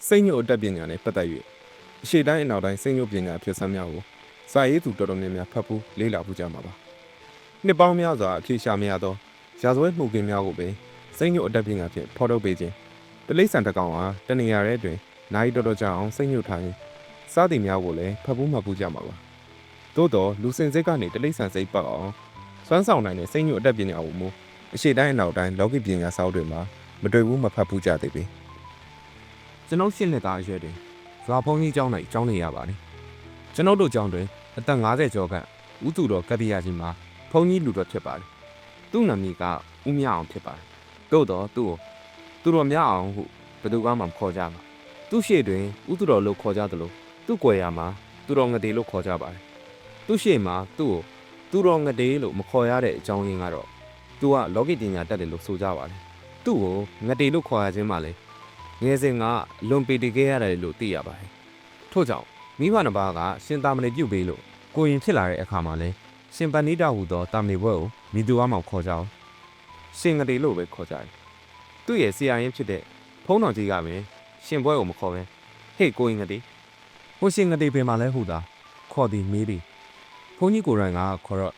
စိတ်ညို့အတက်ပညာနဲ့ပတ်သက်၍အရှိတိုင်းအနောက်တိုင်းစိတ်ညို့ပညာဖြစ်စမ်းများကိုစာရေးသူတော်တော်များများဖတ်ဖို့လေ့လာဖို့ကြမှာပါနှစ်ပေါင်းများစွာအဖြေရှာမရသောရာဇဝတ်မှုခင်းများကိုပင်စိတ်ညို့အတက်ပညာဖြင့်ဖော်ထုတ်ပေးခြင်းတလိษံတစ်ကောင်ဟာတနေရာတဲ့တွင်နိုင်တော်တော်ကြာအောင်စိတ်ညို့ထားရင်စားသည်များကိုလည်းဖတ်ဖို့မှတ်ဖို့ကြမှာပါသို့တော့လူစင်စိတ်ကနေတလိษံစိတ်ပတ်အောင်စွမ်းဆောင်နိုင်တဲ့စိတ်ညို့အတက်ပညာကိုမူအရှိတိုင်းအနောက်တိုင်းလောကီပညာစာအုပ်တွေမှာမတွေ့ဘူးမဖတ်ဘူးကြသေးပေကျွန်ုပ်ရှင်းလက်သားအရွယ်တွင်ဇွာဖုံးကြီးကျောင်း၌ကျောင်းနေရပါတယ်ကျွန်ုပ်တို့ကျောင်းတွင်အသက်50ကျော်ခန့်ဦးသူတော်ကတ္တိယကြီးမှာဖုံးကြီးလူတော်ဖြစ်ပါတယ်သူ့နာမည်ကဦးမြအောင်ဖြစ်ပါတယ်သို့တော့သူ့ကိုသူတော်မြအောင်ဟုဘယ်သူမှမခေါ်ကြပါသူ့ရှေ့တွင်ဦးသူတော်လို့ခေါ်ကြသလိုသူ့ကွယ်ရာမှာသူတော်ငတေလို့ခေါ်ကြပါတယ်သူ့ရှေ့မှာသူ့ကိုသူတော်ငတေလို့မခေါ်ရတဲ့အကြောင်းရင်းကတော့သူကလောကီပညာတတ်တယ်လို့ဆိုကြပါတယ်သူ့ကိုငတေလို့ခေါ်ရခြင်းမှလည်းငယ်စဉ်ကလွန်ပီတီခဲ့ရတယ်လို့သိရပါတယ်ထို့ကြောင့်မိဘနှစ်ပါးကရှင်သာမဏေပြုတ်ပေးလို့ကိုရင်ဖြစ်လာတဲ့အခါမှာလဲရှင်ပဏိတဟူသောတာမဏေဘွဲ့ကိုမိသူအမောင်ခေါ်ကြအောင်ရှင်ငတေလို့ပဲခေါ်ကြတယ်သူ့ရဲ့ဆရာရင်းဖြစ်တဲ့ဖုံးတော်ကြီးကပင်ရှင်ဘွဲ့ကိုမခေါ်ပဲဟေ့ကိုရင်ငတေဟိုရှင်ငတေပင်မှာလဲဟူတာခေါ်သည်မေးသည်ဘုန်းကြီးကိုယ်တိုင်ကခေါ်တော့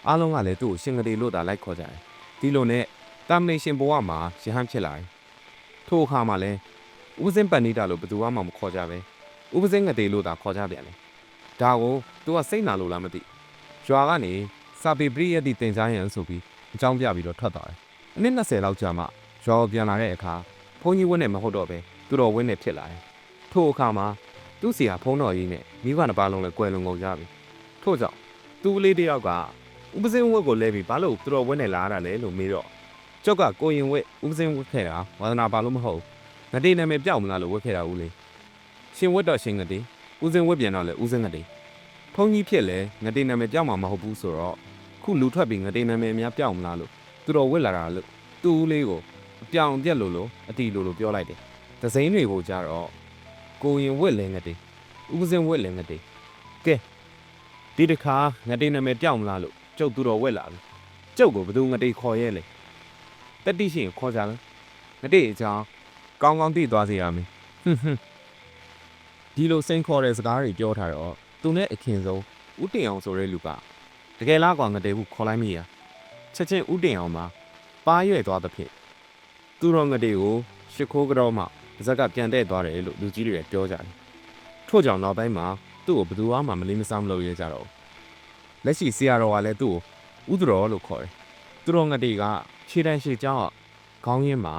အားလုံးကလည်းသူ့ကိုရှင်ငတေလို့သာလိုက်ခေါ်ကြတယ်ဒီလိုနဲ့တာမဏေရှင်ဘဝမှာရဟန်းဖြစ်လာတယ်ထို့အခါမှာလဲဥပစင်းပဏိတလို့ဘယ်သူမှမခေါ်ကြပဲဥပစင်းငတေလို့သာခေါ်ကြပြန်တယ်ဒါကိုသူကစိတ်နာလို့လားမသိရွာကနေစာပေပရိယတ်တိတင်စားရန်ဆိုပြီးအကြောင်းပြပြီးတော့ထွက်သွားတယ်အနည်း20လောက်ကြာမှရွာကိုပြန်လာတဲ့အခါဘုန်းကြီးဝင်းနဲ့မဟုတ်တော့ပဲသူတော်ဝင်းနဲ့ဖြစ်လာတယ်ထို့အခါမှာသူ့စီဟာဖုံးတော်ကြီးနဲ့မိဘနှစ်ပါးလုံးလည်းကွယ်လွန်ကုန်ကြပြီထို့ကြောင့်သူ့လေးတယောက်ကဥပစင်းဝတ်ကိုလဲပြီးဘာလို့သူတော်ဝင်းနဲ့လာရတာလဲလို့မေးတော့ကျောက်ကကိုရင်ဝက်ဥပစင်းဝတ်ခဲ့တာဝါသနာပါလို့မဟုတ်ငတေနာမည်ပြောက်မလားလို့ဝတ်ခဲ့တာဦးလေးရှင်ဝတ်တော့ရှင်ငတေဦးစင်းဝတ်ပြန်တော့လေဦးစင်းငတေဖုန်းကြီးဖြစ်လဲငတေနာမည်ပြောက်မှာမဟုတ်ဘူးဆိုတော့ခုလူထွက်ပြီးငတေနာမည်များပြောက်မလားလို့သူတော်ဝတ်လာတာလို့သူ့ဦးလေးကိုအပြောင်ပြက်လို့အတီလို့ပြောလိုက်တယ်သစိမ်းတွေကိုကြတော့ကိုရင်ဝတ်လဲငတေဦးစင်းဝတ်လဲငတေကဲဒီတခါငတေနာမည်ပြောက်မလားလို့ကျုပ်သူတော်ဝတ်လာပြီကျုပ်ကိုဘယ်သူငတေခေါ်ရဲလဲတတိရှိရင်ခေါ်ကြလားငတေအကြောင်းကောင်းကောင်းသိသွားစေရမယ်ဒီလိုစိန်ခေါ်တဲ့စကားတွေပြောထားတော့သူနဲ့အခင်ဆုံးဦးတင်အောင်ဆိုတဲ့လူကတကယ်လားကွာငတေဘူးခေါ်လိုက်မိရချက်ချင်းဦးတင်အောင်မှာပါရွဲ့သွားသဖြင့်သူတော်ငတေကိုရှ िख ိုးကြောမှပါဇက်ကပြန်တဲ့သွားတယ်လို့လူကြီးတွေပြောကြတယ်ထို့ကြောင့်နောက်ပိုင်းမှာသူ့ကိုဘယ်သူမှမလေးမစားမလုပ်ရဲကြတော့လက်ရှိဆရာတော်ကလည်းသူ့ကိုဦးသူတော်လို့ခေါ်တယ်သူတော်ငတေကခြေတန်းရှေ့ကျောင်းခေါင်းရင်းမှာ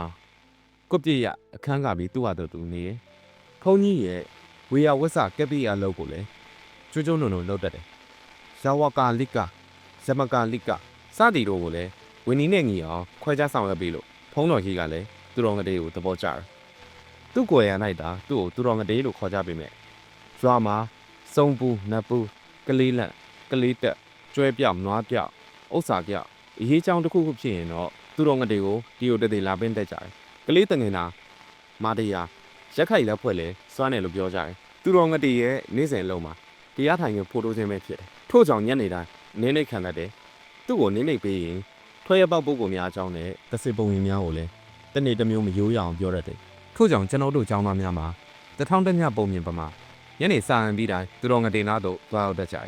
ကွပြည့်ရအခန်းကပြီးသူ့ဟာသူနေဖုန်းကြီးရဲ့ဝေယဝဆကက်ပိယလောက်ကိုလည်းကျွတ်ကျွတ်နုံနုံလောက်တတ်တယ်ဇဝကာလိကဇမကာလိကစသည်တို့ကိုလည်းဝင်းနီနဲ့ညီအောင်ခွဲခြားဆောင်ရွက်ပြီးလို့ဖုန်းတော်ကြီးကလည်းသူတော်ငတေကိုသဘောကျတယ်သူ့ကိုယ်ရ၌တာသူ့ကိုသူတော်ငတေလို့ခေါ်ကြပေမဲ့ရွာမှာစုံပူနတ်ပူကလေးလန့်ကလေးတက်ကျွဲပြောက်နွားပြောက်ဥစ္စာပြောက်အရေးချောင်းတစ်ခုခုဖြစ်ရင်တော့သူတော်ငတေကိုဒီလိုတည်လာပင်းတက်ကြတယ်ကလေးတငင်နာမာတရားရက်ခိုက်လက်ဖွဲ့လဲစွမ်းတယ်လို့ပြောကြတယ်သူတော်ငတေရဲ့နေ့စဉ်လုံးမှာတရားထိုင်ကိုဖိုးတိုးခြင်းပဲဖြစ်တယ်ထို့ကြောင့်ညနေတိုင်းနင်းနေခံတတ်တယ်သူ့ကိုနင်းနေပေးရင်ထွက်ရပေါက်ပုဂ္ဂိုလ်များအကြောင်းနဲ့တစစ်ပုံရင်များကိုလည်းတနေ့တစ်မျိုးမရိုးရအောင်ပြောတတ်တယ်ထို့ကြောင့်ကျွန်တော်တို့ကျောင်းသားများမှာတထောင်တညပုံမြင်ပမာညနေစာရင်ပြီးတိုင်းသူတော်ငတေနာတို့သွားရောက်တတ်ကြတယ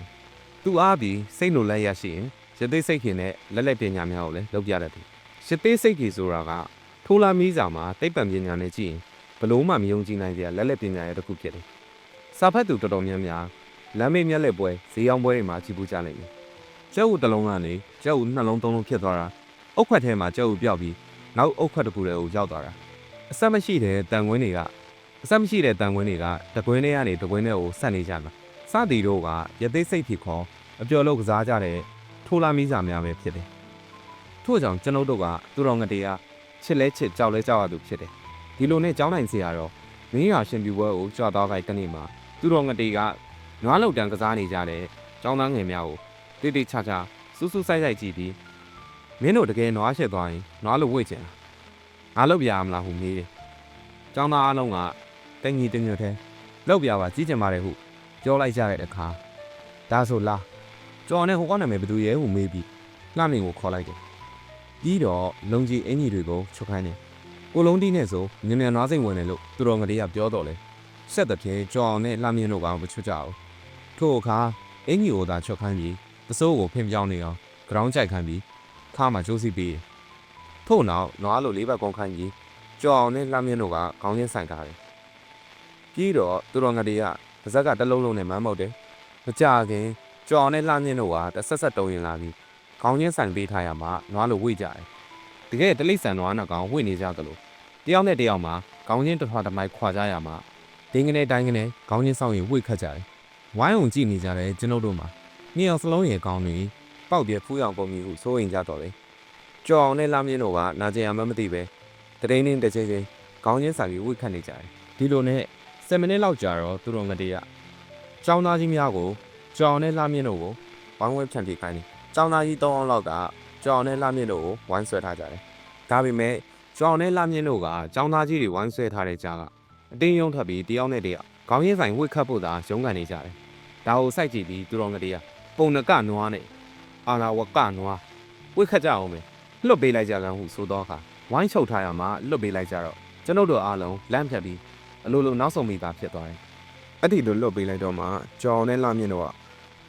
်သူအားပြီးစိတ်လိုလက်ရရှိရင်ရသေးစိတ်ခင်နဲ့လက်လက်ပညာများကိုလည်းလုပ်ပြတတ်တယ်ရသေးစိတ်ကြီးဆိုတာကထိုးလာမီးစာမှာတိတ်ပံပညာနဲ့ကြည့်ရင်ဘလို့မှမယုံကြည်နိုင်စရာလက်လက်ပညာရဲ့တစ်ခုဖြစ်တယ်စာဖတ်သူတော်တော်များများလမ်းမေးမျက်လက်ပွဲဈေးရောင်းပွဲတွေမှာကြည့်ပူးကြလိမ့်မယ်ကျုပ်တစ်လုံးကနေကျုပ်နှလုံးသုံးလုံးဖြစ်သွားတာအုတ်ခွက်ထဲမှာကျုပ်ပြောက်ပြီးနောက်အုတ်ခွက်တစ်ခုတည်းကိုရောက်သွားတာအဆက်မရှိတဲ့တန်ခွင်းတွေကတကွင်းထဲကနေတကွင်းထဲကိုဆက်နေကြမှာစသည်တို့ကရသေးစိတ်ဖြစ်ခေါ်အပျော်လို့ကစားကြတဲ့ထိုးလာမီးစာများပဲဖြစ်တယ်ထို့ကြောင့်ကျွန်ုပ်တို့ကသူတော်ငတေကချစ်လဲချစ်ကြောက်လဲကြောက်ရသူဖြစ်တယ်ဒီလိုနဲ့ကျောင်းနိုင်စီရတော့မင်းရရှင်ပြူပွဲကိုကြွသွားခိုက်တနေ့မှာသူတော်ငတေကနွားလောက်တန်းကစားနေကြတဲ့ကျောင်းသားငယ်များကိုတိတ်တိတ်ချာချာစူးစူးဆိုင်ဆိုင်ကြည့်ပြီးမင်းတို့တကယ်နွားရှက်သွားရင်နွားလို့ဝှေ့ချင်ငါလုပ်ပြရမလားဟုမေးတယ်ကျောင်းသားအားလုံးကတငီတညွတ်သေးလုပ်ပြပါကြီးကျင်ပါတယ်ဟုပြောလိုက်ကြတဲ့အခါဒါဆိုလားကျော်နဲ့ဟိုကောင်းနာမည်ဘယ်သူရဲ့ဟုမေးပြီးလှမင်းကိုခေါ်လိုက်တယ်ပြီးတော့လုံကြီးအင်ကြီးတွေကိုချုပ်ခိုင်းတယ် ကိုလုံးတီးနဲ့ဆိုညဉ့်နွားစိတ်ဝင်တယ်လို့သူတော်ငရေကပြောတော့လေဆက်တဲ့ပြေကြော်အောင်နဲ့လှမြင့်တို့ကမချွတ်ကြဘူးထို့အခါအင်ကြီးကိုသာချွတ်ခိုင်းပြီးသစိုးကိုဖင်ပြောင်းနေအောင်ဂရောင်းကြိုက်ခိုင်းပြီးခါမှကျိုးစီပြီးထို့နောက်နွားလိုလေးဘက်ကုန်းခိုင်းပြီးကြော်အောင်နဲ့လှမြင့်တို့ကခေါင်းချင်းဆိုင်ထားတယ်ပြီးတော့သူတော်ငရေကပါဇက်ကတလုံးလုံးနဲ့မမ်းမောက်တယ်မကြခင်ကြော်အောင်နဲ့လှမြင့်တို့ကတဆက်ဆက်တုံရင်လာပြီးခေါင်းချင်းဆိုင်ပေးထားရမှနွားလိုဝိကြတယ်တကယ်တလိษံနွားနှကောင်ဝိနေကြသလိုတယောက်နဲ့တယောက်မှာခေါင်းချင်းတစ်ထွားတစ်မိုက်ခွာကြရမှာဒင်းကနေတိုင်းကနေခေါင်းချင်းဆောင်ရင်ဝိခတ်ကြတယ်ဝိုင်းုံကြည့်နေကြတယ်ကျွန်ုပ်တို့မှာနှစ်ယောက်စလုံးရဲ့ခေါင်းတွေပေါက်ပြဖူးရောင်ပုံမျိုးဟုစိုးရင်ကြတော့လေကြော်အောင်နဲ့လှမြင့်တို့ကနာကျင်ရမှမသိပဲတရင်င်းတစ်ချိန်ချင်းခေါင်းချင်းဆိုင်ပြီးဝိခတ်နေကြတယ်ဒီလိုနဲ့7မိနစ်လောက်ကြာတော့သူတော်ငတေးကကျောင်းသားကြီးများကိုကြော်အောင်နဲ့လှမြင့်တို့ကိုဝိုင်းဝဲဖြန့်ပြခိုင်းတယ်ကျောင်းသားကြီး3အောင်လောက်ကကြော်အောင်နဲ့လှမြင့်တို့ကိုဝိုင်းဆွဲထားကြတယ်ဒါပေမဲ့ကျောင်းနဲ့လှမြင့်တို့ကကျောင်းသားကြီးတွေဝိုင်းဆွဲထားတဲ့ကြားကအတင်းယုံထပ်ပြီးတယောက်နဲ့တယောက်ခေါင်းရင်းဆိုင်ဝှက်ခတ်ဖို့သာရုန်းကန်နေကြတယ်။ဒါကိုစိုက်ကြည့်ပြီးသူတော်ငတေးကပုံနကနွားနဲ့အာနာဝကနွားဝှက်ခတ်ကြအောင်ပဲလွတ်ပေးလိုက်ကြကန်ဟုဆိုတော့အခါဝိုင်းချုပ်ထားရမှလွတ်ပေးလိုက်ကြတော့ကျွန်ုပ်တို့အားလုံးလမ်းဖြတ်ပြီးအလိုလိုနောက်ဆုံးမိသားဖြစ်သွားတယ်။အဲ့ဒီလိုလွတ်ပေးလိုက်တော့မှကျောင်းနဲ့လှမြင့်တို့က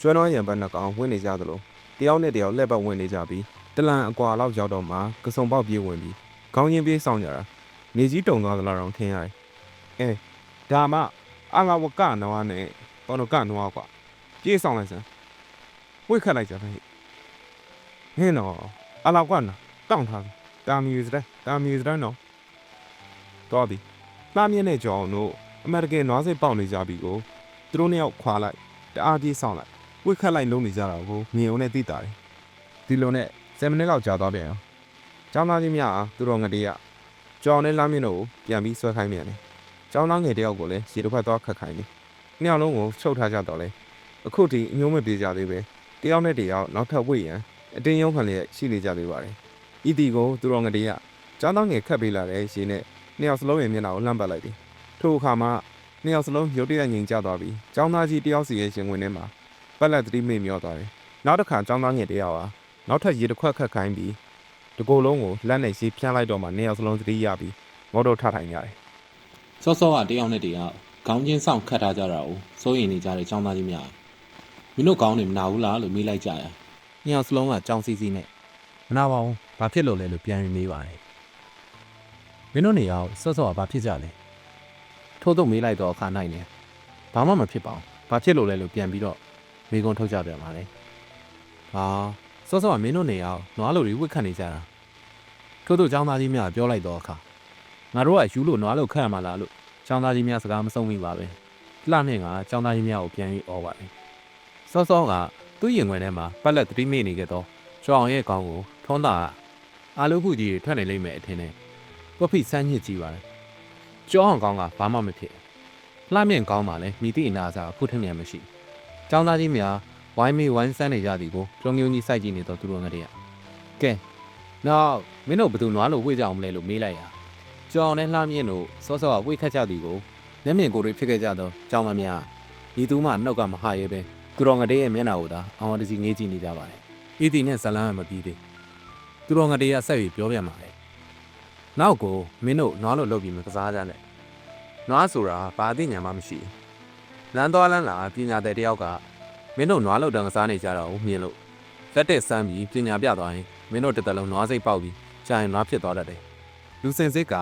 ကျွမ်းတော်ရံပတ်နှကောင်ဝင်နေကြသလိုတယောက်နဲ့တယောက်လက်ပတ်ဝင်နေကြပြီးတလန်အကွာလောက်ရောက်တော့မှကစုံပေါက်ပြေးဝင်ပြီးခေါင်းရင်းပြေးဆောင်ကြတာနေကြီးတုံသွားသလားတော့ထင်ရတယ်။ဒါမှအာငါဝကနွားနဲ့ပေါ်နကနွားကွာပြေးဆောင်လိုက်စမ်းဝိတ်ခတ်လိုက်ကြတယ်ဟင်းတော့အလောက်ကနော်တောင့်ထားတာမီစတဲ့နော်တော်ပြီလှမြင့်နဲ့ကြောင်တို့အမေရိကန်နွားစိတ်ပေါက်နေကြပြီကိုသူတို့နှစ်ယောက်ခွာလိုက်တအားပြေးဆောင်လိုက်ဝိတ်ခတ်လိုက်လုံးနေကြတာကိုမြင်ုံနဲ့သိတာတယ်ဒီလိုနဲ့7မိနစ်လောက်ကြာသွားပြန်ရောကျောင်းသားကြီးများသူတော်ငတေးကကြောင်နဲ့လှမြင့်တို့ကိုပြန်ပြီးဆွဲခိုင်းပြန်တယ်ကျောင်းသားငယ်တယောက်ကိုလည်းရေတစ်ဖက်သွားခတ်ခိုင်းတယ်နှစ်ယောက်လုံးကိုချုပ်ထားကြတော့လေအခုထိအမျိုးမပြေကြသေးပဲတယောက်နဲ့တယောက်နောက်ထပ်ဝိရန်အတင်းရုံးခံလျက်ရှိနေကြသေးပါတယ်ဤတီကိုသူတော်ငတေးကကျောင်းသားငယ်ခတ်ပေးလာတဲ့ရေနဲ့နှစ်ယောက်စလုံးရဲ့မျက်နှာကိုလှမ်းပတ်လိုက်တယ်ထို့အခါမှာနှစ်ယောက်စလုံးရုတ်တရက်ငြိမ်ကျသွားပြီးကျောင်းသားကြီးတယောက်စီရဲ့ရှင်ဝင်ထဲမှာပက်လက်သတိမေ့မျောသွားတယ်နောက်တစ်ခါကျောင်းသားငယ်တယောက်ဟာနောက်ထပ်ရေတစ်ခွက်ခတ်ခိုင်းပြီးတကိုယ်လုံးကိုလက်နဲ့ရေဖြန်းလိုက်တော့မှနှစ်ယောက်စလုံးသတိရပြီးမော်တော်ထထိုင်ကြတယ်စောစောကတယောက်နဲ့တယောက်ခေါင်းချင်းဆောင်ခတ်ထားကြတာကိုစိုးရင်နေကြတဲ့ចောင်းသားကြီးများမင်းတို့ခေါင်းနေမနာဘူးလားလို့မေးလိုက်ကြရညောင်စလုံးကကြောင်စီစီနဲ့မနာပါဘူးဘာဖြစ်လို့လဲလို့ပြန်ပြီးမေးပါတယ်မင်းတို့နေအောင်စောစောကဘာဖြစ်ကြလဲထို့တော့မေးလိုက်တော့အခါနိုင်နေဘာမှမဖြစ်ပါဘူးဘာဖြစ်လို့လဲလို့ပြန်ပြီးတော့မေးခွန်းထုတ်ကြပြန်ပါလေဟာစောစောကမင်းတို့နေအောင်နွားလိုတွေဝှက်ခတ်နေကြတာထို့တော့ចောင်းသားကြီးများပြောလိုက်တော့အခါငါတို့ကယူလို့နွားလို့ခတ်ရမှာလားလို့ចောင်းသားကြီးများစကားမဆုံးမိပါပဲလှနဲ့ကចောင်းသားကြီးများကိုပြန်ပြီးអော်ပါတယ်စောစောကသူ့ရင်ခွင်ထဲမှာပက်လက်သတိမေ့နေခဲ့တော့ကျောင်းရဲ့ကောင်းကိုထုံးတာအာလူခုကြီးထွက်နေလိမ့်မယ်အထင်နဲ့ပုတ်ဖိစမ်းညစ်ကြည့်ပါတယ်ကျောင်းအောင်ကောင်းကဘာမှမဖြစ်လှမြင့်ကောင်းပါလေမိတိအနာစာခုထင်မြန်မရှိចောင်းသားကြီးများဝိုင်းမေးဝိုင်းစမ်းနေကြသည်ကိုပြုံးပြုံးကြီးစိုက်ကြည့်နေတော့သူတို့ငတဲ့ကဲနောက်မင်းတို့ဘယ်သူနွားလို့ဝှေ့ကြအောင်မလဲလို့မေးလိုက်ရကျောင်းနဲ့လှမြင့်တို့စောစောကဝှေ့ခတ်ကြသည်ကိုမျက်မြင်ကိုယ်တွေဖြစ်ခဲ့ကြတော့ကျောင်းသားများဒီသူမှနှုတ်ကမဟာရဲပဲသူတော်ငတဲ့ရဲ့မျက်နှာကိုသာအောင်တစီငေးကြည့်နေကြပါတယ်ဤတီနဲ့ဇလန်းမပြီးသေးသူတော်ငတဲ့ကဆက်ပြီးပြောပြမှာလေနောက်ကိုမင်းတို့နွားလို့လုပ်ပြီးမကစားကြနဲ့နွားဆိုတာဘာအသိဉာဏ်မှမရှိလမ်းသွားလမ်းလာပညာတဲ့တယောက်ကမင်းတို့နွားလို့တန်ကစားနေကြတော့မြင်လို့လက်တဲ့စမ်းပြီးပညာပြသွားရင်မင်းတို့တစ်သက်လုံးနွားစိတ်ပေါက်ပြီးကြာရင်နွားဖြစ်သွားတတ်တယ်လူစင်စစ်က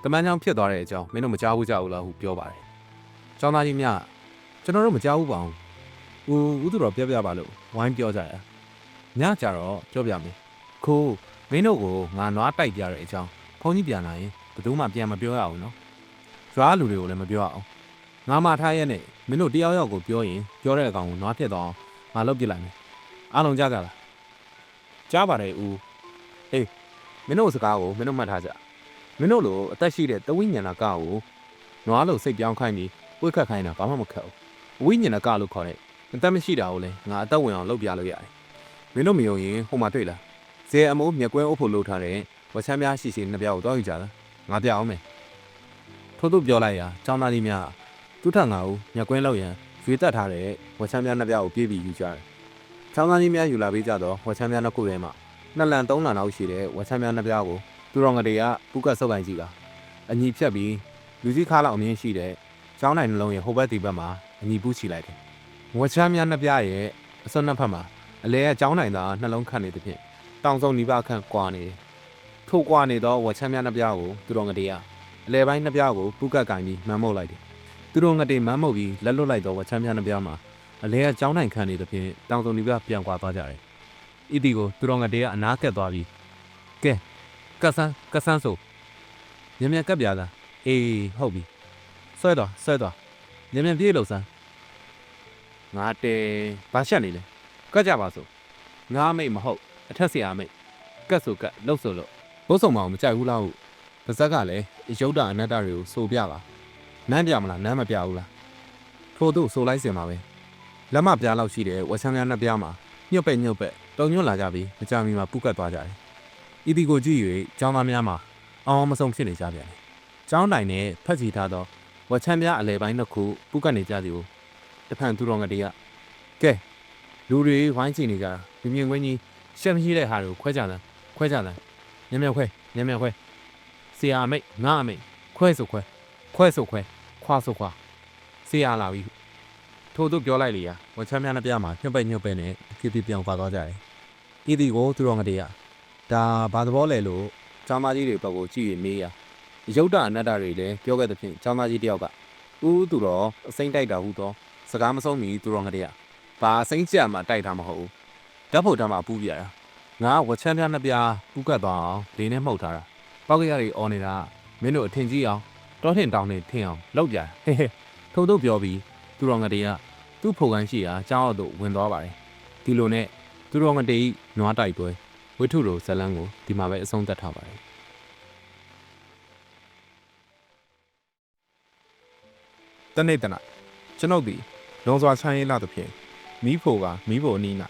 တမန်ကြောင့်ဖြစ်သွားတဲ့အကြောင်းမင်းတို့မကြားဘူးကြဘူးလားဟုပြောပါတယ်။ကျောင်းသားကြီးများကျွန်တော်တို့မကြားဘူးပါဘူး။ဦးသူတော်ပြောပြပါလို့ဝိုင်းပြောကြရ။ညကြတော့ပြောပြမယ်။ခိုးမင်းတို့ကိုငါနွားတိုက်ပြတဲ့အကြောင်းဖုန်းကြီးပြန်လာရင်ဘယ်သူမှပြန်မပြောရအောင်နော်။ရွာလူတွေကိုလည်းမပြောရအောင်။ငါမှထားရဲနဲ့မင်းတို့တယောက်ယောက်ကိုပြောရင်ပြောတဲ့အကောင်ကိုနွားဖြစ်သွားအောင်ငါလုပ်ပြလိုက်မယ်။အားလုံးကြားကြလား။ကြားပါတယ်ဦး။အေးမင်းတို့စကားကိုမင်းတို့မှတ်ထားကြ။မင်းတို့လိုအသက်ရှိတဲ့တဝိညာဏကကိုနွားလို့စိတ်ပြောင်းခိုင်းပြီးဝှက်ခတ်ခိုင်းတာဘာမှမခက်ဘူးဝိညာဏကလို့ခေါ်တဲ့အသက်မရှိတာကိုလည်းငါအသက်ဝင်အောင်လုပ်ပြလို့ရတယ်မင်းတို့မယုံရင်ဟိုမှာတွေ့လားဇေအမိုးမြက်ကွဲအုပ်ဖို့လုပ်ထားတဲ့ဝချမ်းများရှိရှိနှစ်ပြားကိုတောက်ယူကြလားငါပြအောင်မယ်ထို့သူပြောလိုက်ရာចောင်းသားကြီးများသူ့ထငါဦးမြက်ကွဲလောက်ရန်ရွေတက်ထားတဲ့ဝချမ်းများနှစ်ပြားကိုပြေးပြီးယူကြတယ်ចောင်းသားကြီးများယူလာပြီးကြတော့ဝချမ်းများနှစ်ခုထဲမှာ2လန်3လန်လောက်ရှိတဲ့ဝချမ်းများနှစ်ပြားကိုသူ သူတော်ငတွေကပူကတ်ဆုပ်ကိုင်းကြည့်ကအညီဖြတ်ပြီးလူကြီးခါလောက်အမြင့်ရှိတဲ့ကျောင်းနိုင်နှလုံးရဲ့ဟိုဘက်ဒီဘက်မှာအညီပူးချီလိုက်တယ်ဝက်ချမ်းများနှစ်ပြားရဲ့အစွန်းနှစ်ဖက်မှာအလဲကကျောင်းနိုင်သာနှလုံးခတ်နေသဖြင့်တောင်စုံနီးပါးခန့်ကွာနေတယ်ထို့ကွာနေသောဝက်ချမ်းများနှစ်ပြားကိုသူတော်ငတွေကအလဲပိုင်းနှစ်ပြားကိုပူကတ်ကိုင်းပြီးမမ်းမုတ်လိုက်တယ်သူတော်ငတွေမမ်းမုတ်ပြီးလက်လွတ်လိုက်သောဝက်ချမ်းများနှစ်ပြားမှာအလဲကကျောင်းနိုင်ခန့်နေသဖြင့်တောင်စုံနီးပါးပြန်ကွာသွားကြတယ်ဤတီကိုသူတော်ငတွေကအနားကက်သွားပြီးကဲကဆန်းဆိုမြန်ကပ်ပြာသားအေးဟုတ်ပြီဆွဲတော့မြန်ပြေးလို့စမ်းငါတဲဘာရှက်နေလဲကတ်ကြပါစို့ငါမိတ်မဟုတ်အထက်ဆရာမိတ်ကတ်ဆိုကတ်လှုပ်ဆိုလို့ဘုတ်ဆောင်မအောင်မကြိုက်ဘူးလားဟုတ်ပါဇက်ကလည်းရုပ်တာအနတ္တတွေကိုစိုးပြပါနမ်းပြမလားနမ်းမပြဘူးလားထို့သူဆိုလိုက်စင်ပါပဲလက်မပြားလောက်ရှိတဲ့ဝက်ဆမ်းများနှစ်ပြားမှာညှုတ်ပဲ့တုံညွတ်လာကြပြီးမကြမီမှာပူကတ်သွားကြတယ်ဤဒီကိုကြည့်၍ကျောင်းသားများမှာအောင်မဆုံးဖြစ်နေကြပြန်တယ်ကျောင်းတိုင်နဲ့ဖက်စီထားသောဝက်ချမ်းပြားအလဲပိုင်းနှစ်ခုပူကတ်နေကြသည်ကိုတဖန်သူတော်ငတွေကကဲလူတွေဝိုင်းချနေကြတာမြင်ကွင်းကြီးရှက်မရှိတဲ့ဟာတွေကိုခွဲကြတယ်မြန်ခွဲဆရာအမိတ်ငါအမိတ်ခွဲဆိုခွဲခွာဆိုခွာဆရာလာပြီထို့သူပြောလိုက်လေရဝက်ချမ်းများနှစ်ပြားမှာညှုတ်ပဲ့နဲ့ဖြစ်ပြောင်းသွားသွားကြတယ်ဤဒီကိုသူတော်ငတွေကဒါဘာသဘောလဲလို့ကျောင်းသားကြီးတွေဘက်ကိုကြည့်ရမေးရရုပ်တာအနတ္တတွေလည်းပြောခဲ့တဲ့ဖြင့်ကျောင်းသားကြီးတယောက်ကသူတော်အစိမ့်တိုက်တာဟုသောစကားမဆုံးမီသူတော်ငတွေကဘာအစိမ့်ကြမှာတိုက်တာမဟုတ်ဘူးဓာတ်ဖို့တမ်းမှာပူးပြတာငါဝက်ချမ်းပြားနှစ်ပြားပူးကတ်သွားအောင်လေနဲ့မှုတ်ထားတာပောက်ကရတွေအော်နေတာမင်းတို့အထင်ကြီးအောင်တောထင်တောင်းနေထင်အောင်လောက်ပြဟဲထို့သူပြောပြီးသူတော်ငတွေကသူ့ဖို့ကန်းရှိရာကျောင်းအောက်သို့ဝင်သွားပါတယ်ဒီလိုနဲ့သူတော်ငတွေနွားတိုက်ပွဲဝိထုလိုဇလန်းကိုဒီမှာပဲအဆုံးသတ်ထားပါတယ်တနေ့တနကျွန်ုပ်ဒီလွန်စွာချမ်းရည်လာသဖြင့်မီးဖိုကမီးဖိုအနီး၌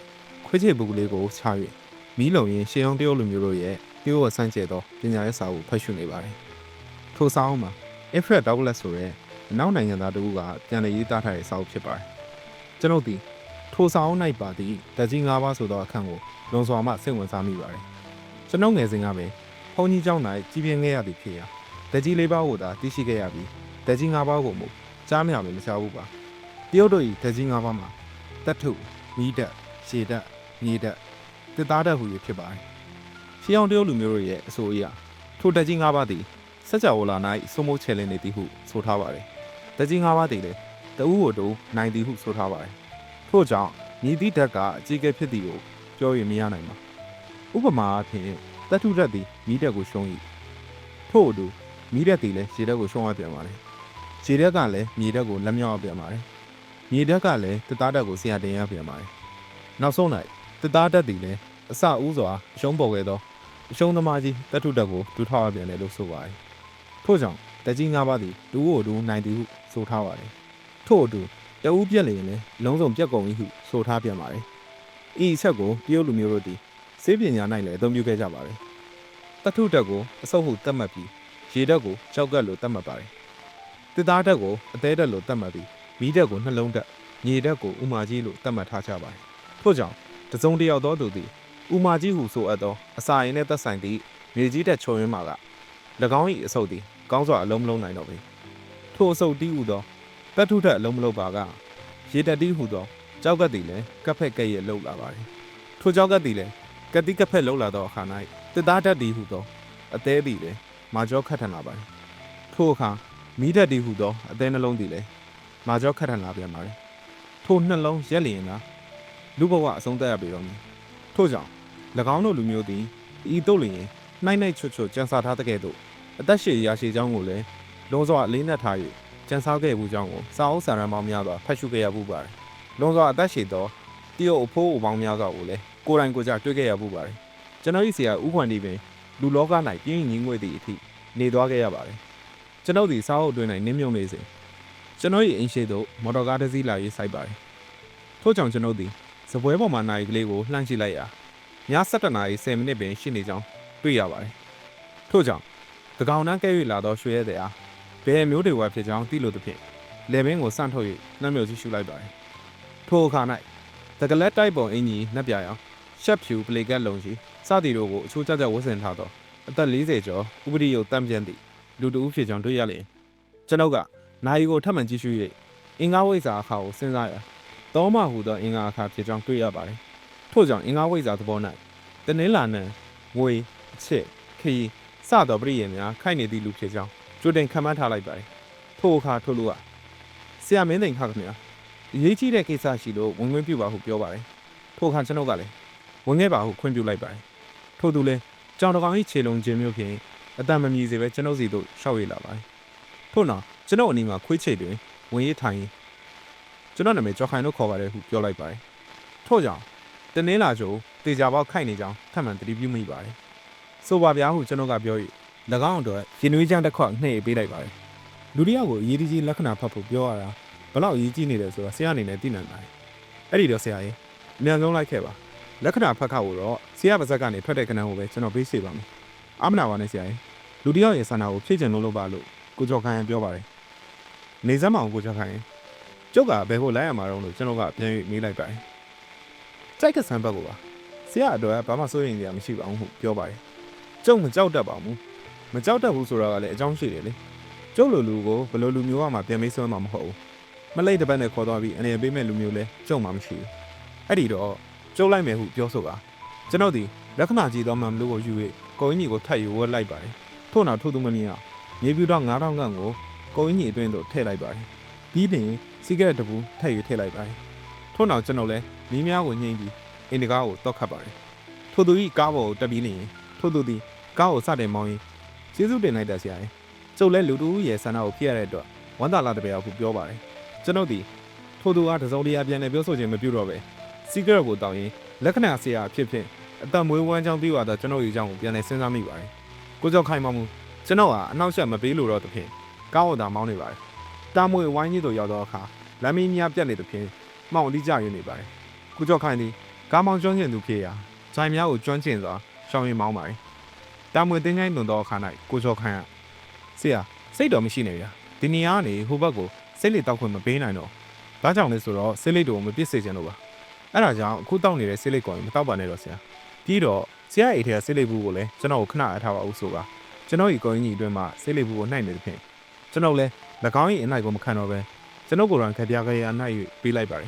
ခွေးချေပူကလေးကိုချ၍မီးလုံရင်ရှေးအောင်တရုတ်လူမျိုးတို့ရဲ့တရုတ်ဝဆန်းကျဲသောပညာရေးစာအုပ်ဖတ်ရှုနေပါတယ်ထိုစာအုပ်မှာ Alfred Douglas ဆိုတဲ့အနောက်နိုင်ငံသားတဦးကပြန်လည်ရေးသားထားတဲ့စာအုပ်ဖြစ်ပါတယ်ကျွန်ုပ်ဒီထိုစာအုပ်၌ပါသည့်ဓာတ်ကြီး၅ပါးဆိုသောအခန်းကိုလွန်စွာမှစိတ်ဝင်စားမိပါတယ်ကျွန်ုပ်ငယ်စဉ်ကပဲဘုန်းကြီးကျောင်း၌ကြီးပြင်းခဲ့ရသည်ဖြစ်ရာဓာတ်ကြီး၄ပါးကိုသာသိရှိခဲ့ရပြီးဓာတ်ကြီး၅ပါးကိုမဟုတ်ကြားမရလည်းမချဘူးပါတရုတ်တို့၏ဓာတ်ကြီး၅ပါးမှာတတ်ထုမီးဓာတ်ရှည်ဓာတ်မြေဓာတ်တစ်သားဓာတ်ဟူ၍ဖြစ်ပါတယ်ရှေးအောင်တရုတ်လူမျိုးတို့ရဲ့အဆိုအရထိုဓာတ်ကြီး၅ပါးသည်စัจ java လာ၌စိုးမိုးချဲလင်းနေသည်ဟုဆိုထားပါတယ်ဓာတ်ကြီး၅ပါးသည်လည်းတဦးကိုတူနိုင်သည်ဟုဆိုထားပါတယ်ထို့ကြောင့်မြေသည့်ဓာတ်ကအကြီးအကဲဖြစ်သည်ကိုပြော၍မရနိုင်ပါဥပမာအဖြစ်တတ်ထုဓာတ်သည်မီးဓာတ်ကိုရှုံး၏ထို့အတူမီးဓာတ်သည်လည်းရေဓာတ်ကိုရှုံးရပြန်ပါတယ်ရေဓာတ်ကလည်းမြေဓာတ်ကိုလက်မြောက်ရပြန်ပါတယ်မြေဓာတ်ကလည်းတစ်သားဓာတ်ကိုဆရာတင်ရပြန်ပါတယ်နောက်ဆုံး၌တစ်သားဓာတ်သည်လည်းအစဦးစွာအရှုံးပေါ်ခဲ့သောအရှုံးသမားကြီးတတ်ထုဓာတ်ကိုတူထောက်ရပြန်တယ်လို့ဆိုပါတယ်ထို့ကြောင့်ဓာတ်ကြီး၅ပါးသည်တူကိုတူနိုင်သည်ဟုဆိုထားပါတယ်ထို့အတူတဦးပြက်လျင်လည်းလုံးစုံပြက်ကုန်၏ဟုဆိုထားပြန်ပါတယ်ဤအချက်ကိုတရုတ်လူမျိုးတို့သည်စေပညာ၌လည်းအသုံးပြုခဲ့ကြပါတယ်တတ်ထုဓာတ်ကိုအဆုပ်ဟုသတ်မှတ်ပြီးရေဓာတ်ကိုကြောက်ကပ်လို့သတ်မှတ်ပါတယ်တစ်သားဓာတ်ကိုအသေးဓာတ်လို့သတ်မှတ်ပြီးမီးဓာတ်ကိုနှလုံးဓာတ်မြေဓာတ်ကိုဥမာကြီးလို့သတ်မှတ်ထားကြပါတယ်ထို့ကြောင့်တစုံတစ်ယောက်သောသူသည်ဥမာကြီးဟုဆိုအပ်သောအစာရင်နဲ့သက်ဆိုင်သည့်မြေကြီးဓာတ်ချုံရင်းမှာက၎င်း၏အဆုပ်သည်ကောင်းစွာအလုံးမလုံးနိုင်တော့ပေထိုအဆုပ်တီးဟုသောတတ်ထုဓာတ်အလုံးမလုံးပါကရေဓာတ်တီးဟုသောကြောက်ကပ်သည်လည်းကပ်ဖက်ကဲ့ရဲ့လှုပ်လာပါတယ်ထိုကြောက်ကပ်သည်လည်းကတိကပ်ဖက်လှုပ်လာသောအခါ၌တစ်သားဓာတ်တီးဟုသောအသေးသည်လည်းမာကြောခတ်ထန်လာပါတယ်ထိုအခါမီးဓာတ်တီးဟုသောအသေးနှလုံးသည်လည်းမာကြောခတ်ထန်လာပြန်ပါတယ်ထိုနှလုံးရက်လျင်ကလူဘဝအဆုံးသတ်ရပေတော့မည်ထို့ကြောင့်၎င်းတို့လူမျိုးသည်ဤတို့လျင်နှိုက်နှိုက်ချွတ်ချွတ်ကြံစားထားတဲ့ကဲ့သို့အသက်ရှည်ရာရှည်ကြောင်းကိုလည်းလွန်စွာအလေးနက်ထား၍ကြံစားခဲ့မှုကြောင့်ကိုစာအုပ်စာတမ်းပေါင်းများစွာဖတ်ရှုခဲ့ရပူပါတယ်လွန်စွာအသက်ရှည်သောတရုတ်အဖိုးအပေါင်းများစွာကိုလည်းကိုယ်တိုင်ကိုယ်ကျတွေ့ခဲ့ရပူပါတယ်ကျွန်တော်၏ဆရာဦးခွန်ဒီပင်လူလောက၌ပြင်းရင်းငင်းငွေသည့်အထိနေသွားခဲ့ရပါတယ်ကျွန်ုပ်သည်စာအုပ်အတွင်း၌နင်းမြုံနေစဉ်ကျွန်တော်၏အင်းရှိသို့မော်တော်ကားတစ်စီးလာရေးစိုက်ပါတယ်ထို့ကြောင့်ကျွန်ုပ်သည်စပွဲပေါ်မှနိုင်ကလေးကိုလှမ်းကြည့်လိုက်ရာည7:10 မိနစ်ပင်ရှိနေကြောင်းတွေ့ရပါတယ်ထို့ကြောင့်သကောင်နှန်းကဲ့၍လာသောရွှေရဲတဲ့အားဘယ်မျိုးတွေဝါဖြစ်ကြောင်းသိလို့သဖြင့်လေပင်ကိုစန့်ထုတ်၍နှမ်းမြုပ်ကြည့်ရှုလိုက်ပါတယ်ထိုအခါ၌တကလက်တိုက်ပုံအင်ကြီးနှက်ပြရောင်ရှက်ဖြူပလေကတ်လုံးကြီးစသည်တို့ကိုအချိုးကျကျဝတ်ဆင်ထားသော အသက်40ကျော်ဥပဒေရုပ်တမ်းပြန်သည့်လူတဦးဖြစ်ကြောင်းတွေ့ရလေကျွန်ုပ်ကနိုင်ကိုထပ်မံကြည့်ရှု၍အင်္ဂါဝိဇ္ဇာအခါကိုစဉ်းစားရတောမဟုသောအင်္ဂါအခါဖြစ်ကြောင်းတွေ့ရပါတယ်ထို့ကြောင့်အင်္ဂါဝိဇ္ဇာသဘော၌တနင်္လာနံငွေအချစ်ခရီးစသောပရိယေများခိုက်နေသည့်လူဖြစ်ကြောင်းကြိုတင်ခံမှန်းထားလိုက်ပါတယ်ထို့အခါထို့လူကဆရာမင်းသိန်ခါခင်ဗျာအရေးကြီးတဲ့ကိစ္စရှိလို့ဝင်ခွင့်ပြုပါဟုပြောပါတယ်ထို့အခါကျွန်ုပ်ကလည်းဝင်ခဲ့ပါဟုခွင့်ပြုလိုက်ပါတယ်ထို့သူလည်းကြောင်တကောင်၏ခြေလုံးချင်းမျိုးဖြင့်အတန်မမြည်စေပဲကျွန်ုပ်စီသို့ရှောက်ရလာပါတယ်ထို့နောက်ကျွန်ုပ်အနီးမှာခွေးချိတ်တွင်ဝင်ရထိုင်ကျွန်တော်နာမည်ကျော်ခိုင်တို့ခေါ်ပါတယ်ဟုပြောလိုက်ပါတယ်ထို့ကြောင့်တနင်္လာကျိုးတေချာပေါက်ခိုက်နေကြောင်းထပ်မံတတိပြုမိပါတယ်ဆိုပါဗျာဟုကျွန်တော်ကပြော၍၎င်းတို့ရင်နွေးချမ်းတစ်ခွနှိပ်ပေးလိုက်ပါတယ်လူတယောက်ကိုအရေးကြီးလက္ခဏာဖတ်ဖို့ပြောရတာဘလောက်အရေးကြီးနေတယ်ဆိုတာဆရာအနေနဲ့သိနိုင်ပါတယ်အဲ့ဒီတော့ဆရာကြီးအမြန်ဆုံးလိုက်ခဲ့ပါလက္ခဏာဖတ်ခါကိုတော့ဆရာပါဇက်ကနေထွက်တဲ့ကဏ္ဍကိုပဲကျွန်တော်ပေးစီပါမယ်အာမနာပါနဲ့ဆရာကြီးလူတယောက်ရဲ့ဆန္ဒကိုဖြည့်ကျင်လို့ပါလို့ကိုကျော်ခိုင်ပြောပါတယ်နေစမ်းမအောင်ကိုကျော်ခိုင်ကျုပ်ကဘယ်ဖို့လိုက်ရမှာတော့လို့ကျွန်တော်ကပြန်၍မေးလိုက်ပါတယ်စိုက်ကဆန်ဘက်ကိုပါဆရာအတွက်ဘာမှစိုးရိမ်စရာမရှိပါဘူးဟုပြောပါတယ်ကျုပ်မကြောက်တတ်ပါဘူးမကြောက်တတ်ဘူးဆိုတာကလည်းအကြောင်းရှိတယ်လေကျုပ်လိုလူကိုဘယ်လိုလူမျိုးမှပြန်မေးဆွဲမှာမဟုတ်ဘူးမလိတ်တစ်ပတ်နဲ့ခေါ်သွားပြီးအနေနဲ့ပေးမဲ့လူမျိုးလဲကျုပ်မှမရှိဘူးအဲ့ဒီတော့ကျုပ်လိုက်မယ်ဟုပြောဆိုကကျွန်တော်ဒီလက္ခဏာကြီးသောမှမလို့ကိုယူ၍ကိုင်းကြီးကိုထပ်ယူဝတ်လိုက်ပါတယ်ထို့နောက်ထို့သူမမြင်အောင်မြေပြူတော့9000ခန့်ကိုကိုင်းကြီးအတွင်းသို့ထည့်လိုက်ပါတယ်ပြီးရင်စီကရက်တပူထည့်ယူထည့်လိုက်ပါတယ်ထို့နောက်ကျွန်တော်လဲမီးများကိုညှိပြီးအင်တကားကိုတောက်ခတ်ပါတယ်ထို့သူ၏ကားပေါ်ကိုတက်ပြီးနေရင်ထို့သူသည်ကားကိုစတင်မောင်းရင်ကျေးဇူးတင်လိုက်တဲ့ဆရာကြီးကျုပ်လဲလူတူရဲ့ဆန္ဒကိုဖြစ်ရတဲ့အတွက်ဝမ်းသာလာတဲ့ပဲဟုပြောပါတယ်ကျွန်တော်ဒီထို့သူကတစုံတရာပြန်လဲပြောဆိုခြင်းမပြုတော့ပဲစီကရက်ကိုတောင်းရင်လက္ခဏာဆရာဖြစ်ဖြစ်အသက်မွေးဝမ်းကြောင်းပြီးသွားတော့ကျွန်တော်ရဲ့အကြောင်းကိုပြန်လဲစဉ်းစားမိပါတယ်ကိုကျော်ခိုင်မမှုကျွန်တော်ကအနောက်ဆက်မပေးလို့တော့တဖြင့်ကားဝတာမောင်းနေပါတယ်တာမွေဝိုင်းကြီးတို့ရောက်တော့အခါလမ်းမင်းများပြက်နေတဖြင့်မှောင်အတိကျရနေပါတယ်ကိုကျော်ခိုင်ဒီကားမောင်းကျွမ်းကျင်သူဖြစ်ရာဂျိုင်များကိုကျွမ်းကျင်စွာရှောင်းရင်မောင်းပါတယ်တာမွေတင်းချိုင်းလွန်တော့အခါ၌ကိုကျော်ခိုင်ကဆရာစိတ်တော်မရှိနေဗျာဒီနေရာကနေဟိုဘက်ကိုစိတ်လေးတောက်ခွင့်မပေးနိုင်တော့ဒါကြောင့်လဲဆိုတော့စိတ်လေးတို့မပြစ်စေချင်လို့ပါအဲ့ဒါကြောင့်အခုတောက်နေတဲ့စိတ်လေးကိုမတောက်ပါနဲ့တော့ဆရာပြီးတော့ဆရာအိတ်ထဲကစိတ်လေးဘူးကိုလည်းကျွန်တော်ကိုခဏအထားပါဦးဆိုပါကျွန်တော်ဤကိုင်းကြီးအတွင်းမှာစိတ်လေးဘူးကိုနှိုက်နေတဲ့ဖြင့်ကျွန်တော်လည်း၎င်း၏အနိုင်ကိုမခံတော့ပဲကျွန်တော်ကိုယ်တိုင်ခပြခရအနိုင်၍ပေးလိုက်ပါတယ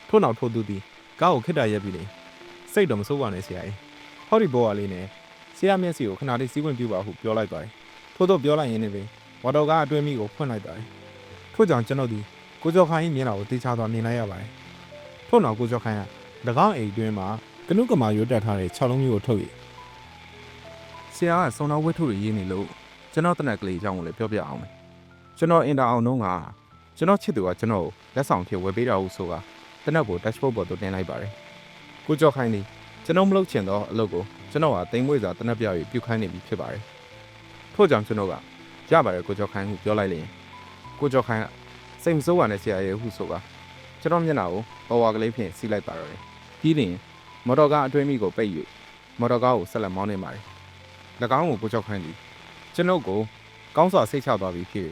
်ထို့နောက်ထို့သူသည်ကားကိုခိတ္တရက်ပြီးနေစိတ်တော့မစိုးပါနဲ့ဆရာကြီးဟောဒီဘောကလေးနဲ့ဆရာမျက်စိကိုခဏလေးစီးဝင်ပြပါဟုပြောလိုက်ပါတယ်ထို့တော့ပြောလိုက်ရင်းနဲ့ပင်ဝါတော်ကားအတွင်းမိကိုဖွင့်လိုက်ပါတယ်ထို့ကြောင့်ကျွန်တော်ဒီကိုကျော်ခိုင်၏မျက်နှာကိုတေချာစွာမြင်လိုက်ရပါတယ်ထို့နောက်ကိုကျော်ခိုင်က၎င်းအိမ်အတွင်းမှာကနုကမာရိုးတက်ထားတဲ့6လုံးမျိုးကိုထုတ်ရဆရာကစုံတော်ဝတ်ထုတွေရေးနေလို့ကျွန်တော်တနက်ကလေးအကြောင်းကိုလည်းပြောပြအောင်မယ်ကျွန်တော်အင်တာအောင်တော့ကကျွန်တော်ချစ်သူကကျွန်တော်ကိုလက်ဆောင်ဖြစ်ဝယ်ပေးတာဟုဆိုတာတနက်ကို dashboard ပေါ်သို့တင်လိုက်ပါတယ်ကိုကျော်ခိုင်ဒီကျွန်တော်မလုပ်ချင်တော့အလုပ်ကိုကျွန်တော်ကတိမ်မွေးစွာတနက်ပြပြီးပြုခိုင်းနေပြီဖြစ်ပါတယ်ထို့ကြောင့်ကျွန်တော်ကရပါတယ်ကိုကျော်ခိုင်ဟုပြောလိုက်လေကိုကျော်ခိုင်ကစိတ်မဆိုးပါနဲ့ဆရာရဲ့ဟုဆိုတာကျွန်တော်မျက်နှာကိုဘောဝါကလေးဖြင့်စီးလိုက်ပါတော့တယ်ပြီးရင်မော်တော်ကားအတွင်းမိကိုပိတ်၍မော်တော်ကားကိုဆက်လက်မောင်းနေပါတယ်၎င်းကိုကိုကျော်ခိုင်သည်ကျွန်ုပ်ကိုကောင်းစွာစိတ်ချသွားပြီးဖြစ်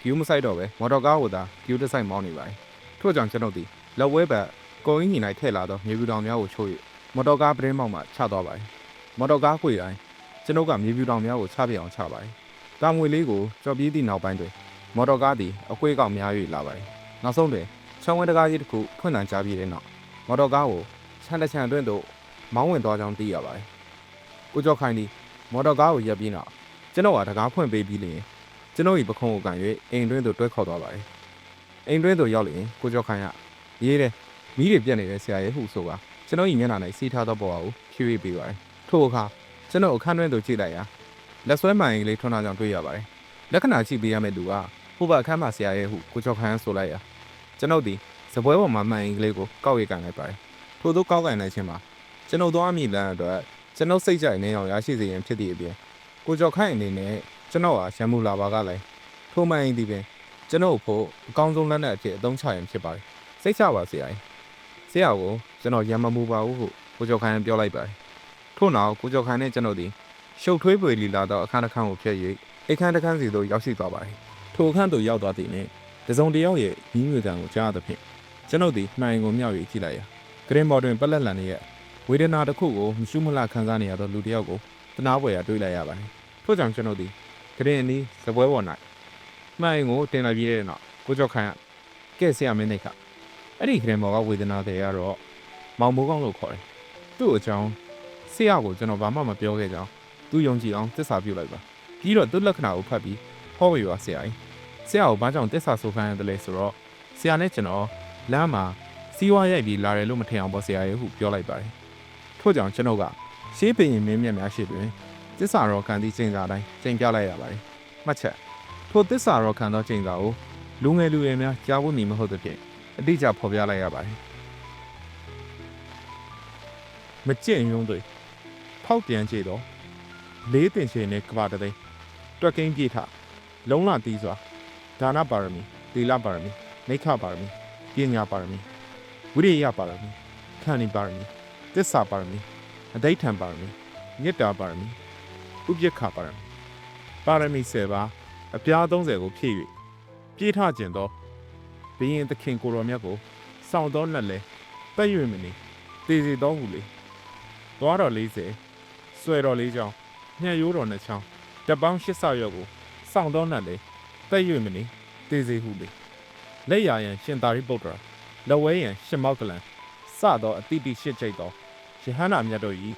ဂယူးမဆိုင်တော့ပဲမော်တော်ကားကိုသာဂယူးတစ်ဆိုင်မောင်းနေပါတယ်ထို့ကြောင့်ကျွန်ုပ်သည်လက်ဝဲဘက်ကိုင်းညီ၌ထည့်လာသောမြေပြူတောင်များကိုချိုး၍မော်တော်ကားပရင်းမောက်မှချသွားပါတယ်မော်တော်ကားခွေတိုင်းကျွန်ုပ်ကမြေပြူတောင်များကိုချပြအောင်ချပါတယ်တာမွေလေးကိုကြော်ပြေးသည့်နောက်ပိုင်းတွင်မော်တော်ကားသည်အခွေးကောင်များ၍လာပါတယ်နောက်ဆုံးတွင်ချောင်းဝဲတကားကြီးတစ်ခုဖွင့်တန်ကြားပြီးတဲ့နောက်မော်တော်ကားကိုခြံတစ်ခြံအတွင်းသို့မောင်းဝင်သွားကြောင်းသိရပါတယ်ကိုကျော်ခိုင်သည်မော်တော်ကားကိုရပ်ပြီးနောက်ကျွန်တော်ကတကားဖွင့်ပေးပြီးလျင်ကျွန်တော်၏ပခုံးကိုကန်၍အိမ်တွင်းသို့တွဲခေါ်သွားပါတယ်အိမ်တွင်းသို့ရောက်လျင်ကိုကျော်ခိုင်ကရေးတယ်မီးတွေပြတ်နေတဲ့ဆရာရဲ့ဟုဆိုကကျွန်တော်၏မျက်နှာ၌စီးထားသောပေါ်ကိုဖြည့်ပေးပါတယ်ထို့အခါကျွန်တော်အခန်းတွင်းသို့ကြည့်လိုက်ရာလက်ဆွဲမှန်ကြီးလေးထွန်းထားကြောင်းတွေ့ရပါတယ်လက္ခဏာကြည့်ပေးရမယ့်သူကဟိုဘအခန်းမှာဆရာရဲ့ဟုကိုကျော်ခိုင်ဆိုလိုက်ရာကျွန်တော်သည်စပွဲပေါ်မှာမှန်ကြီးလေးကိုကောက်ရိတ်ကန်လိုက်ပါတယ်ထို့သောကောက်ကန်လိုက်ခြင်းမှာကျွန်တော်သွားမိလမ်းအတွက်ကျွန်တော်စိတ်ကြိုက်နေအောင်ရရှိစေရန်ဖြစ်သည့်အပြင်ကိုကျော်ခိုင်အနေနဲ့ကျွန်တော်ဟာရံမူလာပါကလည်းထိုမှန်ရင်ဒီပင်ကျွန်တော်ဖို့အကောင်းဆုံးလက်နက်အဖြစ်အသုံးချရင်ဖြစ်ပါတယ်စိတ်ချပါဆရာကြီးဆရာကိုကျွန်တော်ရံမမူပါဘူးဟုကိုကျော်ခိုင်ပြောလိုက်ပါတယ်ထို့နောက်ကိုကျော်ခိုင်နဲ့ကျွန်တော်ဒီရှုပ်ထွေးပွေလီလာတော့အခန်းတစ်ခန်းကိုဖျက်၍အခန်းတစ်ခန်းစီသို့ရောက်ရှိသွားပါတယ်ထိုအခန်းသို့ရောက်သွားသည်နှင့်တစုံတစ်ယောက်ရဲ့ညီးငွေတံကိုကြားသဖြင့်ကျွန်တော်ဒီနှိုင်ကိုမြောက်၍ကြည့်လိုက်ရာဂရင်းဘော်တွင်ပလက်လန်ရဲ့ဝေဒနာတစ်ခုကိုမရှုမလှခံစားနေရသောလူတစ်ယောက်ကိုတနာပွဲရတွေ့လိုက်ရပါတယ် ထို့ကြောင့်ကျွန်ုပ်သည်ကရင်အနီးစပွဲပေါ်၌မှန်အိမ်ကိုတင်လိုက်ပြီးတဲ့နောက်ကိုကျော်ခိုင်ကဲ့ဆရာမင်းနေခအဲ့ဒီကရင်ပေါ်ကဝေဒနာတွေကတော့မောင်မိုးကောင်းလို့ခေါ်တယ်သူ့အကြောင်းဆရာကိုကျွန်တော်ဘာမှမပြောခဲ့ကြအောင်သူယုံကြည်အောင်သစ္စာပြုလိုက်ပါပြီးတော့သူ့လက္ခဏာကိုဖတ်ပြီးဟောဝေပါဆရာကြီးဆရာကိုဘာကြောင့်သစ္စာဆိုဖမ်းရတယ်လဲဆိုတော့ဆရာနဲ့ကျွန်တော်လမ်းမှာစီးဝါးရိုက်ပြီးလာတယ်လို့မထင်အောင်ပေါ့ဆရာရဲ့ဟုပြောလိုက်ပါတယ်ထို့ကြောင့်ကျွန်တော်ကရှေးပင်ရင်မင်းမြတ်များရှိတွင်သစ္စာတော်ခံသည့်ချိန်စာတိုင်းချိန်ပြလိုက်ရပါတယ်မှတ်ချက်ထိုသစ္စာတော်ခံသောချိန်စာကိုလူငယ်လူရွယ်များကြားဖို့မီမဟုတ်သဖြင့်အတိအကျဖော်ပြလိုက်ရပါတယ်မကြင့်ရုံးတွေဖောက်ပြန်ကြည့်တော့လေးတင်ရှင်နဲ့ကဘာတသိန်းတွက်ကင်းပြေထလုံးလတီးစွာဒါနပါရမီသီလပါရမီနိခပါရမီပညာပါရမီဝိရိယပါရမီခန္တီပါရမီသစ္စာပါရမီအဋိဋ္ဌံပါရမီမေတ္တာပါရမီဥပ္ပခပါရမီပါရမီ10ပါးအပြား30ကိုဖြည့်၍ပြေထကျင်သောဘုရင်သခင်ကိုရောမြတ်ကိုစောင့်တော်လက်လဲပတ်၍မနေတည်စီတော်မူလေသွားတော်40ဆွဲတော်4ချောင်းညှက်ရိုးတော်2ချောင်းတပ်ပေါင်း80ရွက်ကိုစောင့်တော်နဲ့လေတက်၍မနေတည်စီဟုလေလက်ရရန်ရှင်သာရိပုတ္တရာလက်ဝဲရန်ရှင်မောက်ကလန်စသောအတိတိရှစ်ကျိတ်သောယဟန္တာမြတ်တို့၏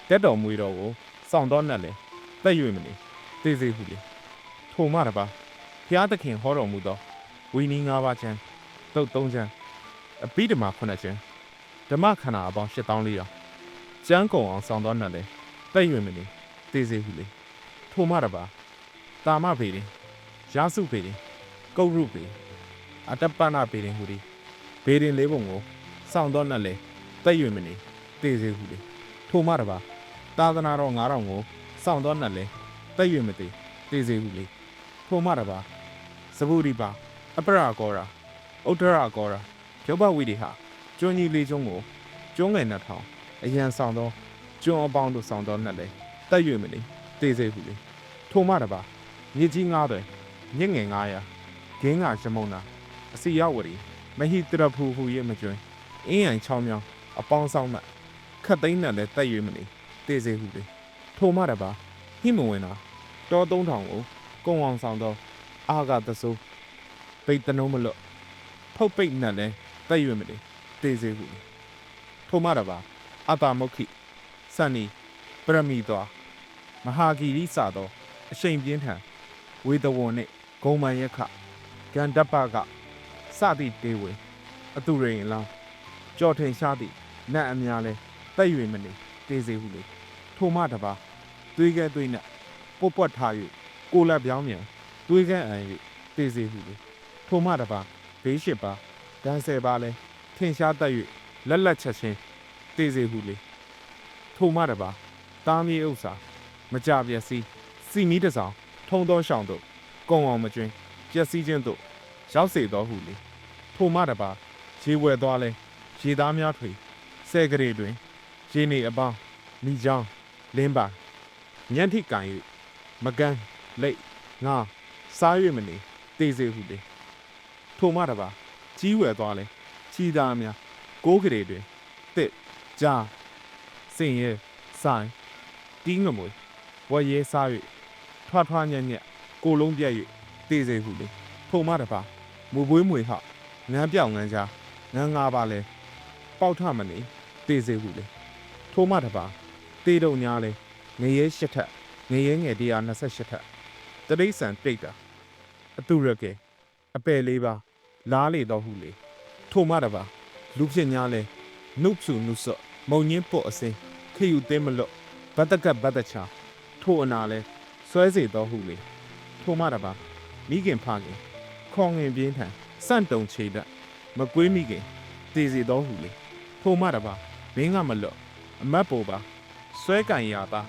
တက်တော်မူတော်ကိုစောင့်တော်နဲ့လေတက်၍မနေတည်စီဟုလေထိုမှတပါဘုရားသခင်ဟောတော်မူသောဝီနီ9ပါးချမ်းသုတ်3ချမ်းအပိဓမ္မာ9ချမ်းဓမ္မခန္ဓာအပေါင်း8400ကျမ်းကုံအောင်ဆောင်တော်နဲ့လေတက်၍မနေတည်စီဟုလေထိုမှတပါတာမပေရင်ရာစုပေရင်ကုတ်ရုပေအတ္တပနာပေရင်ဟူသည်ဘေရင်လေးပုံကိုစောင့်တော်နဲ့လေတက်၍မနေတည်စီဟုလေထိုမှတပါသာသနာတော်9000ကိုစောင့်တော်နဲ့လေတက်၍မတည်တည်စီဟုလေထိုမှတပါသဗုဒိပါအပရကောရာဥဒ္ဒရကောရာရုပ်ပဝိတိဟာကျွန်းကြီးလေးကျွန်းကိုကျွန်းငယ်2000အရန်ဆောင်သောကျွန်းအပေါင်းတို့ဆောင်သောနဲ့လေတက်၍မနေတည်စေဟုလေထိုမှတပါမြေကြီး9တွင်မြင့်ငယ်900ဂင်းကရမုံနာအစီရဝရီမဟိတရဖူဟူရဲ့မကျွန်းအင်းရန်6မြောင်းအပေါင်းဆောင်မှခတ်သိမ်းနဲ့လည်းတက်၍မနေတည်စေဟုလေထိုမှတပါဟိမဝင်နာတော3000ကိုကုံအောင်ဆောင်သောအာဂတဆိုးပိတ်တနုံးမလွတ်ဖုတ်ပိတ်နဲ့လည်းတက်၍မနေတည်စေဟုလေထိုမှတပါအတာမုခိစန္နီပရမီတော်မဟာဂီရိစသောအရှိန်ပြင်းထန်ဝေဒဝွန်နှင့်ဂုံမန်ယခဂန္ဓပကစသည့်တေဝေအတုရိန်လောင်းကြော်ထင်ရှားသည့်နတ်အများလဲတက်၍မနေတည်စေဟုလေထိုမှတပါသွေးကဲသွေးနဲ့ပုတ်ပွက်ထား၍ကိုလက်ပြောင်းမြန်သွေးကဲအံ၍တည်စေဟုလေထိုမှတပါဘေး8ပါးဒန်10ပါးလဲထင်ရှားတက်၍လက်လက်ချက်ချင်းတည်စေဟုလေထိုမှတပါတားမြေဥစ္စာမကြပျက်စီးစီမီးတဆောင်ထုံသောရှောင်းတို့ကုံအောင်မကျွင်းပျက်စီးခြင်းတို့ရောက်စေတော်ဟုလေထိုမှတပါရေဝဲသွားလဲရေသားများထွေဆဲကလေးတွင်ရေနေအပေါင်းမိချောင်းလင်းပါညံ့ထိကန်၍မကန်းလိတ်ငါစား၍မနေတည်စေဟုလေထိုမှတပါကြီးဝဲသွားလဲချီသားများကိုးကလေးတွင်တစ်ကြားစင်ရဲဆိုင်တီးငမွေဝဲရဲစား၍ထွားထွားညံ့ညက်ကိုလုံးပြက်၍တည်စေဟုလေထိုမှတပါမူပွေးမွေဟငန်းပြောင်ငန်းကြားငန်း၅ပါးလဲပေါက်ထမနေတည်စေဟုလေထိုမှတပါတေးတုံညာလဲငရဲ၈ထက်ငရဲငယ်128ထက်တရိษံတိတ်တာအတုရကေအပယ်၄ပါးလားလေတော့ဟုလေထိုမှတပါလူဖြစ်ညာလဲနှုတ်ဖြူနှုတ်စော့မုံညင်းပုတ်အစင်းခေယူသိမလွတ်ဗတ်တကတ်ဗတ်တချာထိုအနာလဲဆွဲစေတော့ဟုလေထိုမှတပါမိခင်ဖခင်ခေါငင်ပြင်းထန်စန့်တုံချေတတ်မကွေးမိခင်တည်စီတော့ဟုလေထိုမှတပါမင်းကမလွတ်အမတ်ပေါ်ပါဆွဲကန်ရတာ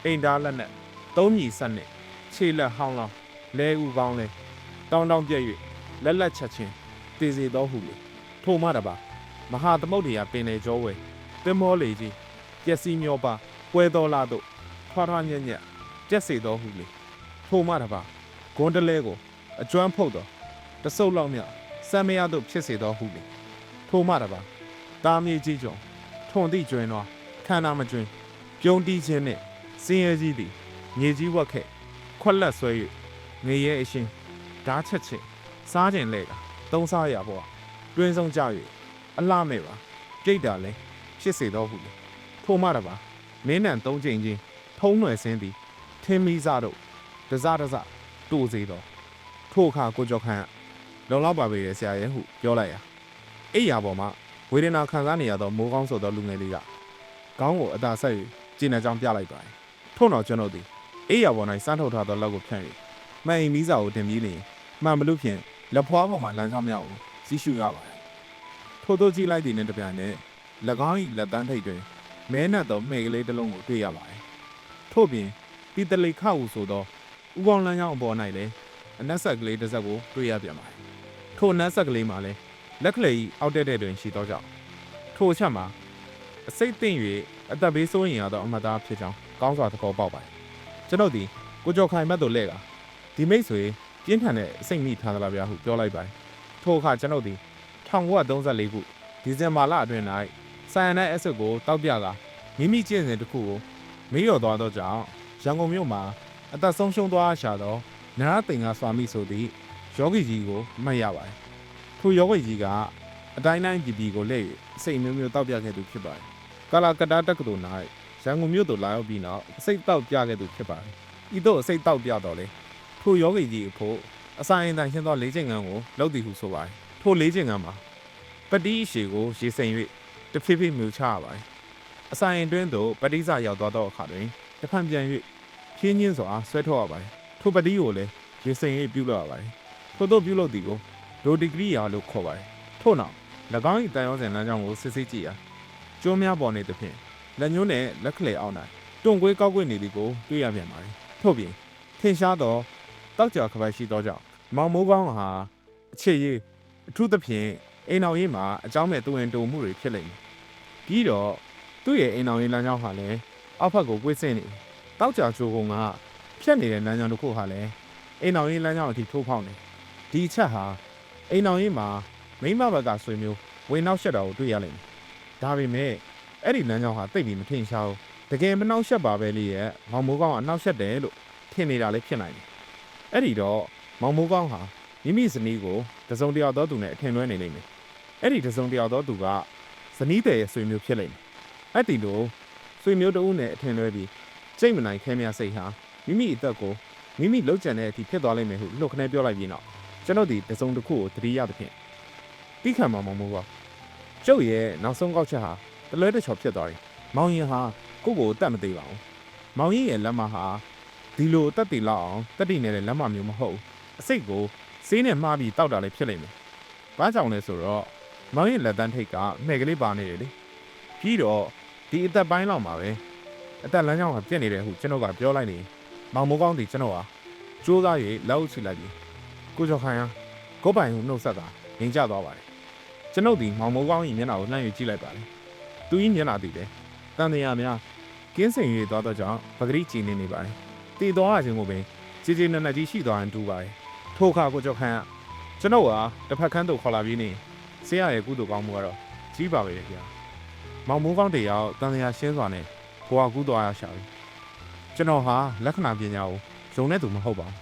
အိမ်သားလက်နဲ့သုံးမြီဆက်နဲ့ခြေလက်ဟောင်းလောင်းလဲဥကောင်းလဲတောင်းတောင်းပြက်၍လက်လက်ချက်ချင်းတည်စီတော့ဟုလေထိုမှတပါမဟာသမုဒ္ဒရာပင်လေကျောဝဲတင်မောလေကြီးပျက်စီးမျောပါပွဲတော်လာတို့ထွားထွားညံ့ညက်ပြက်စေတော်ဟုလေထိုမှတပါဂွန်းတလဲကိုအကျွမ်းဖုတ်တော်တဆုပ်လောက်မြစံမရတို့ဖြစ်စေတော်ဟုလေထိုမှတပါတာမြေကြီးကြုံထွန်သည့်ကျွင်းတော်ခန္ဓာမကျွင်းပြုံးတီးခြင်းနှင့်စင်းရဲကြီးသည် မြေကြီးဝက်ခဲ့ခွက်လက်ဆွဲ၍ငရဲအရှင်ဓာချက်ချင်စားခြင်းလဲကသုံးစားရပေါ်တွင်းဆုံးကြ၍အလှမဲ့ပါကြိတ်တာလဲ80တော့ဘူးလေထို့မှတပါမင်းနံ3ချိန်ချင်းထုံးနွယ်စင်းသည်ထင်းမီးစားတို့တစတူစေတော့ထို့အခါကိုကျော်ခန့်လုံလောက်ပါပေရဲ့ဆရာရဲ့ဟုပြောလိုက်ရအိယာပေါ်မှာဝေဒနာခံစားနေရသောမိုးကောင်းဆိုသောလူငယ်လေးကခေါင်းကိုအသာဆက်၍ကျင်းနေကြောင်းပြလိုက်ပါတယ်ထို့နောက်ကျွန်တော်သည်အိယာပေါ်၌စမ်းထုတ်ထားသောလက်ကိုဖြန့်၍မှန်အိမ်မီးစာကိုတင်ပြီးလျင်မှန်မလို့ဖြင့်လက်ဖွားပေါ်မှာလမ်းကြောင်းများကိုစီးရှုရပါတယ်ထို့သောကြည့်လိုက်သည့်နှင့်တပြိုင်နက်၎င်း၏လက်တန်းထိပ်တွင်မဲနက်သောမှဲကလေးတစ်လုံးကိုတွေ့ရပါတယ်ထို့ပြင်ဒီတလိခါဟုဆိုသောဥကောင်းလမ်းကြောင်းအပေါ်၌လည်းအနက်ဆက်ကလေးတစ်စက်ကိုတွေ့ရပြန်ပါတယ်ထို့အနက်ဆက်ကလေးမှာလည်းလက်ကလေးအောက်တက်တဲ့တွင်ရှိသောကြောင့်ထိုအချက်မှာအစိတ်သိမ့်၍အသက်ဘေးစိုးရင်ရသောအမတ်သားဖြစ်ကြောင်းကောင်းစွာသဘောပေါက်ပါတယ်ကျွန်ုပ်သည်ကိုကျော်ခိုင်မတ်တို့လဲကဒီမိတ်ဆွေပြင်းထန်တဲ့အစိတ်မိထားသလားဗျာဟုပြောလိုက်ပါတယ်ထိုအခါကျွန်ုပ်သည်1934ခုဒီဇင်ဘာလအတွင်း၌ဆိုင်ယန်နဲ့အက်ဆစ်ကိုတောက်ပြကမိမိကျင့်စဉ်တစ်ခုကိုမေးလျော်သွားသောကြောင့်ရန်ကုန်မြို့မှာအသက်ဆုံးရှုံးသွားရှာသောနရသိင်္ဂါစွာမိဆိုသည့်ယောဂီကြီးကိုမှတ်ရပါတယ်ထိုယောဂီကြီးကအတိုင်းတိုင်းပြည်ပြည်ကိုလဲ၍အစိတ်မျိုးမျိုးတောက်ပြခဲ့သူဖြစ်ပါတယ်ကာလာကတာတက္ကသိုလ်၌ရန်ကုန်မြို့သို့လာရောက်ပြီးနောက်အစိတ်တောက်ပြခဲ့သူဖြစ်ပါတယ်ဤသို့အစိတ်တောက်ပြတော့လေထိုယောဂီကြီးအဖို့အစာရင်တိုင်ရှင်းသောလေးချိန်ငန်းကိုလုပ်သည်ဟုဆိုပါတယ်ထိုလေးချိန်ငန်းမှာပတိအရှိကိုရေစိမ်၍တဖြည်းဖြည်းမြူချရပါတယ်အစာရင်တွင်းသို့ပတိစရောက်သွားသောအခါတွင်တစ်ဖန်ပြန်၍ဖြင်းချင်းစွာဆွဲထုတ်ရပါတယ်ထိုပတိကိုလည်းရေစိမ်၍ပြုလုပ်ရပါတယ်ထို့သောပြုလုပ်သည်ကိုဒိုဒီဂရီယာလို့ခေါ်ပါတယ်ထို့နောက်၎င်း၏တန်ရောစင်လမ်းကြောင်းကိုစစ်ဆေးကြည့်ရာကျွန်းများပေါ်နေသဖြင့်လက်ညှိုးနဲ့လက်ခလေအောက်၌တွန့်ကွေးကောက်ကွေ့နေသည်ကိုတွေ့ရပြန်ပါတယ်ထို့ပြင်ထင်ရှားသောတောက်ကြခပိုက်ရှိသောကြောင့်မောင်မိုးကောင်းဟာအခြေရေးအထူးသဖြင့်အိမ်တော်ရေးမှာအကြောင်းမဲ့တူရင်တူမှုတွေဖြစ်လိမ့်မယ်ပြီးတော့သူ့ရဲ့အိမ်တော်ရေးလမ်းကြောင်းဟာလည်းအောက်ဘက်ကိုကွေ့ဆင်းနေတောက်ကြချိုးကုန်းကဖြတ်နေတဲ့လမ်းကြောင်းတစ်ခုဟာလည်းအိမ်တော်ရေးလမ်းကြောင်းအထိထိုးဖောက်နေဒီအချက်ဟာအိမ်တော်ရေးမှာမိမဘက်ကဆွေမျိုးဝင်နောက်ရှက်တာကိုတွေ့ရလိမ့်မယ်ဒါပေမဲ့အဲ့ဒီလမ်းကြောင်းဟာတိတ်ပြီးမထင်ရှားဘူးတကယ်မနှောက်ရှက်ပါပဲလေရဲ့မောင်မိုးကောင်းကအနှောက်ရှက်တယ်လို့ထင်နေတာလည်းဖြစ်နိုင်တယ်အဲ့ဒီတော့မောင်မိုးကောင်းဟာမိမိဇနီးကိုတစုံတယောက်သောသူနဲ့အထင်လွဲနေလိမ့်မယ်အဲ့ဒီတစုံတယောက်သောသူကဇနီးတဲ့ရဲ့ဆွေမျိုးဖြစ်လိမ့်မယ်အဲ့ဒီလိုဆွေမျိုးတဦးနဲ့အထင်လွဲပြီးစိတ်မနိုင်ခဲမြစိတ်ဟာမိမိအသက်ကိုမိမိလှုပ်ကြံတဲ့အထိဖြစ်သွားလိမ့်မယ်ဟုလှုပ်ခနဲပြောလိုက်ပြီးနောက်ကျွန်တော်ဒီတစုံတစ်ခုကိုသတိရသဖြင့်ပြီးခံမှာမောင်မိုးကောင်းကျုပ်ရဲ့နောက်ဆုံးကောက်ချက်ဟာတလွဲတစ်ချော်ဖြစ်သွားတယ်မောင်ရင်ဟာကိုကိုတတ်မသေးပါဘူးမောင်ရင်ရဲ့လက်မဟာဒီလိုတက်တည်လောက်အောင်တက်တည်နေတဲ့လက်မမျိုးမဟုတ်အစိတ်ကိုဆေးနဲ့မှားပြီးတောက်တာလည်းဖြစ်လိမ့်မယ်ဘာကြောင့်လဲဆိုတော့မောင်ရင်လက်တန်းထိတ်ကမှဲ့ကလေးပါနေတယ်လေပြီးတော့ဒီအသက်ပိုင်းလောက်မှာပဲအသက်လမ်းကြောင်းကပြက်နေတယ်ဟုကျွန်တော်ကပြောလိုက်နေမောင်မိုးကောင်းဒီကျွန်တော်ဟာကြိုးစား၍လက်အုပ်ချလိုက်ပြီးကိုကျော်ခိုင်ဟာကိုပိုင်ဟုနှုတ်ဆက်တာငြိမ်ကျသွားပါတယ်ကျွန်ုပ်ဒီမောင်မိုးကောင်း၏မျက်နှာကိုလှမ်း၍ကြည့်လိုက်ပါတယ်သူ၏မျက်နှာသည်လည်းတန်တရားများကင်းစင်၍သွားသောကြောင့်ပဂရိကြည်နေပါတယ်တည်သွားခြင်းကိုပင်ကြည်ကြည်နက်နက်ကြီးရှိသွားရင်တူပါတယ်ထိုအခါကိုကျော်ခိုင်ကကျွန်ုပ်ဟာတစ်ဖက်ခန်းသို့ခေါ်လာပြီးနေဆရာရဲ့ကုသိုလ်ကောင်းမှုကတော့ကြီးပါပဲဗျာမောင်မိုးကောင်းတရားတန်တရားရှင်းစွာနဲ့ဘွာကူးသွားရရှာပြီကျွန်တော်ဟာလက္ခဏာပညာကိုယုံတဲ့သူမဟုတ်ပါဘူ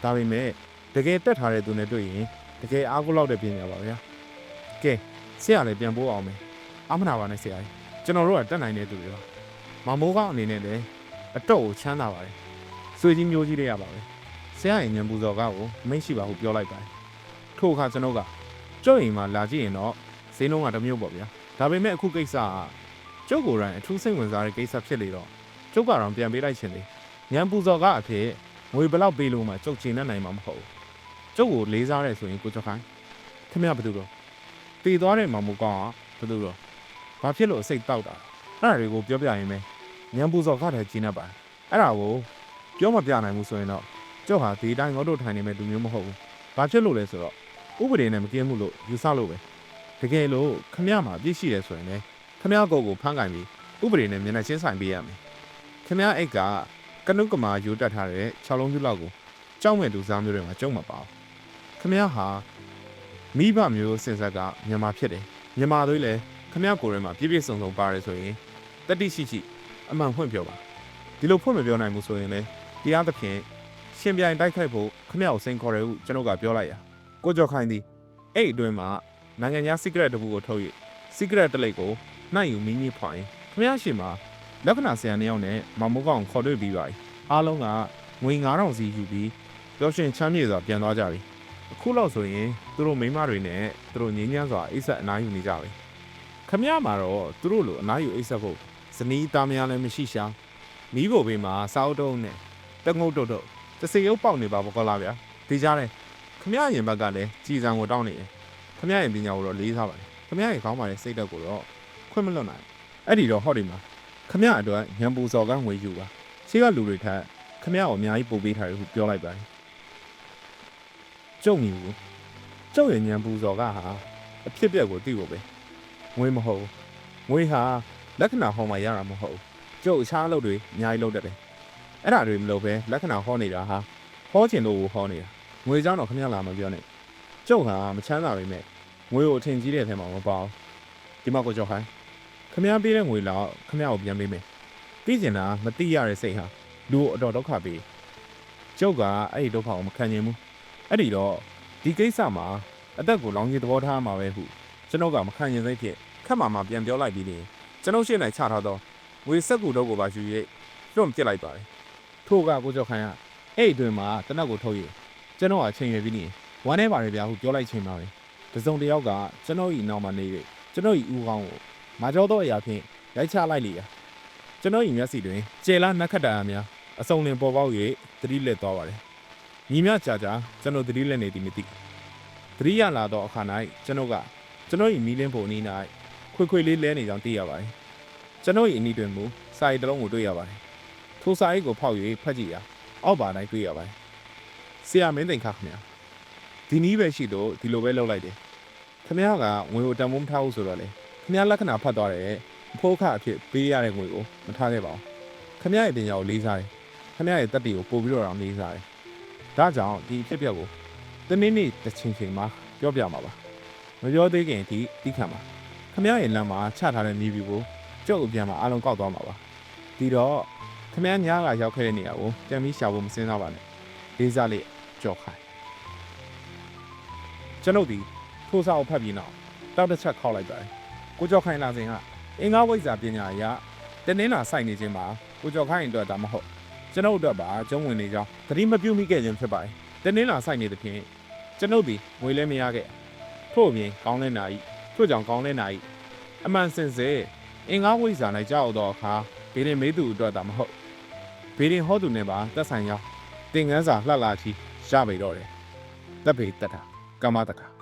းဒါပေမဲ့တကယ်တက်ထားတဲ့သူနဲ့တွေ့ရင်တကယ်အားကိုးလောက်တဲ့ပညာပါဗျာကဲဆရာလည်းပြန်ပို့အောင်မယ်အမနာပါနဲ့ဆရာကြီးကျွန်တော်တို့ကတက်နိုင်တဲ့သူတွေပါမောင်မိုးကောင်းအနေနဲ့လည်းအတော့ကိုချမ်းသာပါတယ်ဆွေကြီးမျိုးကြီးတွေရပါပဲဆရာရဲ့ညံပူဇော်ကားကိုမိတ်ရှိပါဟုပြောလိုက်ပါတယ်ထို့အခါကျွန်တော်ကကျုပ်အိမ်မှာလာကြည့်ရင်တော့ဈေးနှုန်းကတစ်မျိုးပေါ့ဗျာဒါပေမဲ့အခုကိစ္စကကျုပ်ကိုယ်တိုင်အထူးစိတ်ဝင်စားတဲ့ကိစ္စဖြစ်လေတော့ကျုပ်ကတော့ပြန်ပေးလိုက်ခြင်းလေညံပူဇော်ကအဖြစ်ငွေဘလောက်ပေးလို့မှကျုပ်ချင်တတ်နိုင်မှာမဟုတ်ဘူးကျုပ်ကိုလေးစားရဲဆိုရင်ကိုကျော်ခိုင်ခင်ဗျားဘာလို့တော့တည်သွားတဲ့မောင်မိုးကောင်းကဘာလို့တော့ဘာဖြစ်လို့အစိတ်တောက်တာအဲ့ဒါတွေကိုပြောပြရင်ပဲညံပူဇော်ကတည်းကကျင်းနေပါတယ်အဲ့ဒါကိုပြောမပြနိုင်ဘူးဆိုရင်တော့ကျုပ်ဟာဒီတိုင်းငေါ့တို့ထိုင်နေမဲ့လူမျိုးမဟုတ်ဘူးဘာဖြစ်လို့လဲဆိုတော့ဥပဒေနဲ့မကင်းမှုလို့ယူဆလို့ပဲတကယ်လို့ခမရမှာပြည့်ရှိတယ်ဆိုရင်လည်းခမရကိုဖမ်းကင်ပြီးဥပဒေနဲ့မျက်နှာချင်းဆိုင်ပေးရမယ်ခမရအိတ်ကကနုကမာယူတက်ထားတဲ့6လုံးပြလောက်ကိုကြောက်မဲ့လူစားမျိုးတွေမှာကျုံမပါဘူးခမရဟာမိဘမျိုးစင်ဆက်ကမြန်မာဖြစ်တယ်မြန်မာတွေလည်းခမရကိုယ်ထဲမှာပြည့်ပြည့်စုံစုံပါတယ်ဆိုရင်တတိရှိရှိအမှန်ဖွင့်ပြောပါဒီလိုဖွင့်မပြောနိုင်ဘူးဆိုရင်လည်း တရားသဖြင့်ရှင်ပြိုင်တိုက်ခိုက်ဖို့ခမရကိုစိန်ခေါ်တယ်ဟုကျွန်တော်ကပြောလိုက်ရာကိုကျော်ခိုင်သည်အဲ့အတွင်းမှာနိုင်ငံခြား secret တပူကိုထုတ်၍ secret တလိပ်ကိုနှိုက်ယူမိမိဖွာရင်ခမရရှိမှာလက္ခဏာဆရာနှစ်ယောက်နဲ့မမိုးကောင်ခေါ်တွေ့ပြီးပါ၏အားလုံးကငွေ9000စီယူပြီးပျော်ရွှင်ချမ်းမြေ့စွာပြန်သွားကြပြီအခုလောက်ဆိုရင်သူတို့မိန်းမတွေနဲ့သူတို့ငြင်းညမ်းစွာအိတ်ဆက်အနားယူနေကြပြီခမရမှာတော့သူတို့လိုအနားယူအိတ်ဆက်ဖို့ဇနီးသားများလည်းမရှိရှာမိဖို့ဘေးမှာစာအုပ်တုံးနဲ့တငုတ်တုတ်တစေရုပ်ပေါက်နေပါဘောလားဗျာဒီကြားတယ်ခမရရင်ဘက်ကလည်းကြည်စံကိုတောင်းနေတယ်ခမရရင်ပညာကိုတော့လေးစားပါတယ်ခမရရင်ခေါင်းပါတဲ့စိတ်ဓာတ်ကိုတော့ခွင့်မလွတ်နိုင်အဲ့ဒီတော့ဟော့ဒီမှာခမရအတွက်ညံပူစော်ကငွေယူပါရှေ့ကလူတွေထက်ခမရကိုအများကြီးပို့ပေးထားတယ်ဟုပြောလိုက်ပါတယ်ကျုံမြူကျုံရဲ့ညံပူစော်ကဟာအဖြစ်ပြက်ကိုသိဖို့ပဲငွေမဟုတ်ငွေဟာလက္ခဏာဟောမှရတာမဟုတ်ကျုပ်အခြားအလုပ်တွေအများကြီးလုပ်တတ်တယ်အဲ့ဒါတွေမလုပ်ပဲလက္ခဏာဟောနေတာဟာဟောချင်လို့ဟောနေတာငွေကြောင်းတော့ခမရလာမပြောနဲ့ကျုပ်ဟာမချမ်းသာပေမဲ့ငွေကိုအထင်ကြီးတဲ့အထက်မှာမပါဘူးဒီမှာကိုကျော်ခိုင်းခမရပေးတဲ့ငွေလောက်ခမရကိုပြန်ပေးမယ်ပြီးကျင်တာမတိရတဲ့စိတ်ဟာလူကိုအတော်ဒုက္ခပေးကျုပ်ကအဲ့ဒီဒုက္ခကိုမခံနိုင်ဘူးအဲ့ဒီတော့ဒီကိစ္စမှာအသက်ကိုလောင်ကြီးသဘောထားမှာပဲဟုကျွန်တော်ကမခံရင်စိတ်ဖြစ်ခက်မှပြန်ပြောလိုက်ပြီးနေကျွန်တော်ရှေ့၌ချထားသောငွေစက်ကူတော့ကိုပါယူ၍လွတ်ပြစ်လိုက်ပါတယ်ထို့ကကိုကျော်ခိုင်းကအဲ့အတွင်မှာတနက်ကိုထုတ်၍ကျွန်တော်အချိန်ရွယ်ပြီးနေဝမ်းထဲပါတယ်ဗျာဟုပြောလိုက်ချိန်ပါပဲတစုံတစ်ယောက်ကကျွန်တော်၏နောက်မှာနေ၍ကျွန်တော်၏ဦးခေါင်းကိုမာကျော်သောအရာဖြင့်ရိုက်ချလိုက်လေရာကျွန်တော်၏မျက်စိတွင်ကျေလာနက်ခတ်တာများအစုံလင်ပေါ်ပေါက်၍သတိလက်သွားပါတယ်ညီမကြာကျွန်တော်သတိလက်နေသည်မသိသတိရလာသောအခါ၌ကျွန်တော်၏မီးလင်းပုံအနီး၌ခွေလေးလဲနေကြောင်းသိရပါတယ်ကျွန်တော်၏အနီးတွင်မူစာရီတစ်လုံးကိုတွေ့ရပါတယ်ထိုစာရီကိုဖောက်၍ဖတ်ကြည့်ရာအောက်ပါတိုင်းတွေ့ရပါတယ်ဆရာမင်းသိန်ခါခင်ဗျာဒီနည်းပဲရှိတော့ဒီလိုပဲလုပ်လိုက်တယ်ခင်ဗျားကငွေကိုတန်ဖိုးမထားဘူးဆိုတော့လေခင်ဗျားလက္ခဏာဖတ်သွားတယ်အဖိုးခအဖြစ်ပေးရတဲ့ငွေကိုမထားခဲ့ပါဘူးခင်ဗျားရဲ့တင်ညာကိုလေးစားတယ်ခင်ဗျားရဲ့တက်တီကိုပို့ပြီးတော့အောင်လေးစားတယ်ဒါကြောင့်ဒီဖြစ်ပျက်ကိုတနေ့နေ့တစ်ချိန်မှာပြောပြမှာပါမပြောသေးခင်ဒီတိခံပါခင်ဗျားရဲ့လမ်းမှာချထားတဲ့နီးဗျူကိုကျုပ်အပြန်မှာအားလုံးကောက်သွားမှာပါဒီတော့ခင်ဗျားညားကရောက်ခဲ့တဲ့နေရာကိုပြန်ပြီးရှာဖို့မစင်းစားပါနဲ့လေးစားလေးကြော်ခိုင်းကျွန်ုပ်ဒီထိုးစာကိုဖတ်ပြီးနောက်တောက်တစ်ချက်ခောက်လိုက်ပါတယ်ကိုကြော်ခိုင်းလာစဉ်ကအင်္ဂါဝိဇ္ဇာပညာအရာတနင်္လာစိုက်နေခြင်းမှာကိုကြော်ခိုင်းအတွက်ဒါမဟုတ်ကျွန်ုပ်အတွက်ပါကျုံးဝင်နေကြောင်းသတိမပြုမိခဲ့ခြင်းဖြစ်ပါတယ်တနင်္လာစိုက်နေတဲ့ဖြင့်ကျွန်ုပ်ဒီငွေလဲမရခဲ့ထို့အပြင်ကောင်းလဲနာဤထို့ကြောင့်ကောင်းလဲနာဤအမှန်စင်စစ်အင်္ဂါဝိဇ္ဇာ၌ကြောက်တော့အခါဘေးရင်မေးသူအတွက်ဒါမဟုတ်ဘေးရင်ဟောသူနဲ့ပါသက်ဆိုင်ကြောင်းသင်ငန်းစာလှလှချီရပေတော့တယ်တပ်ပေတတ်တာကမ္မတက္က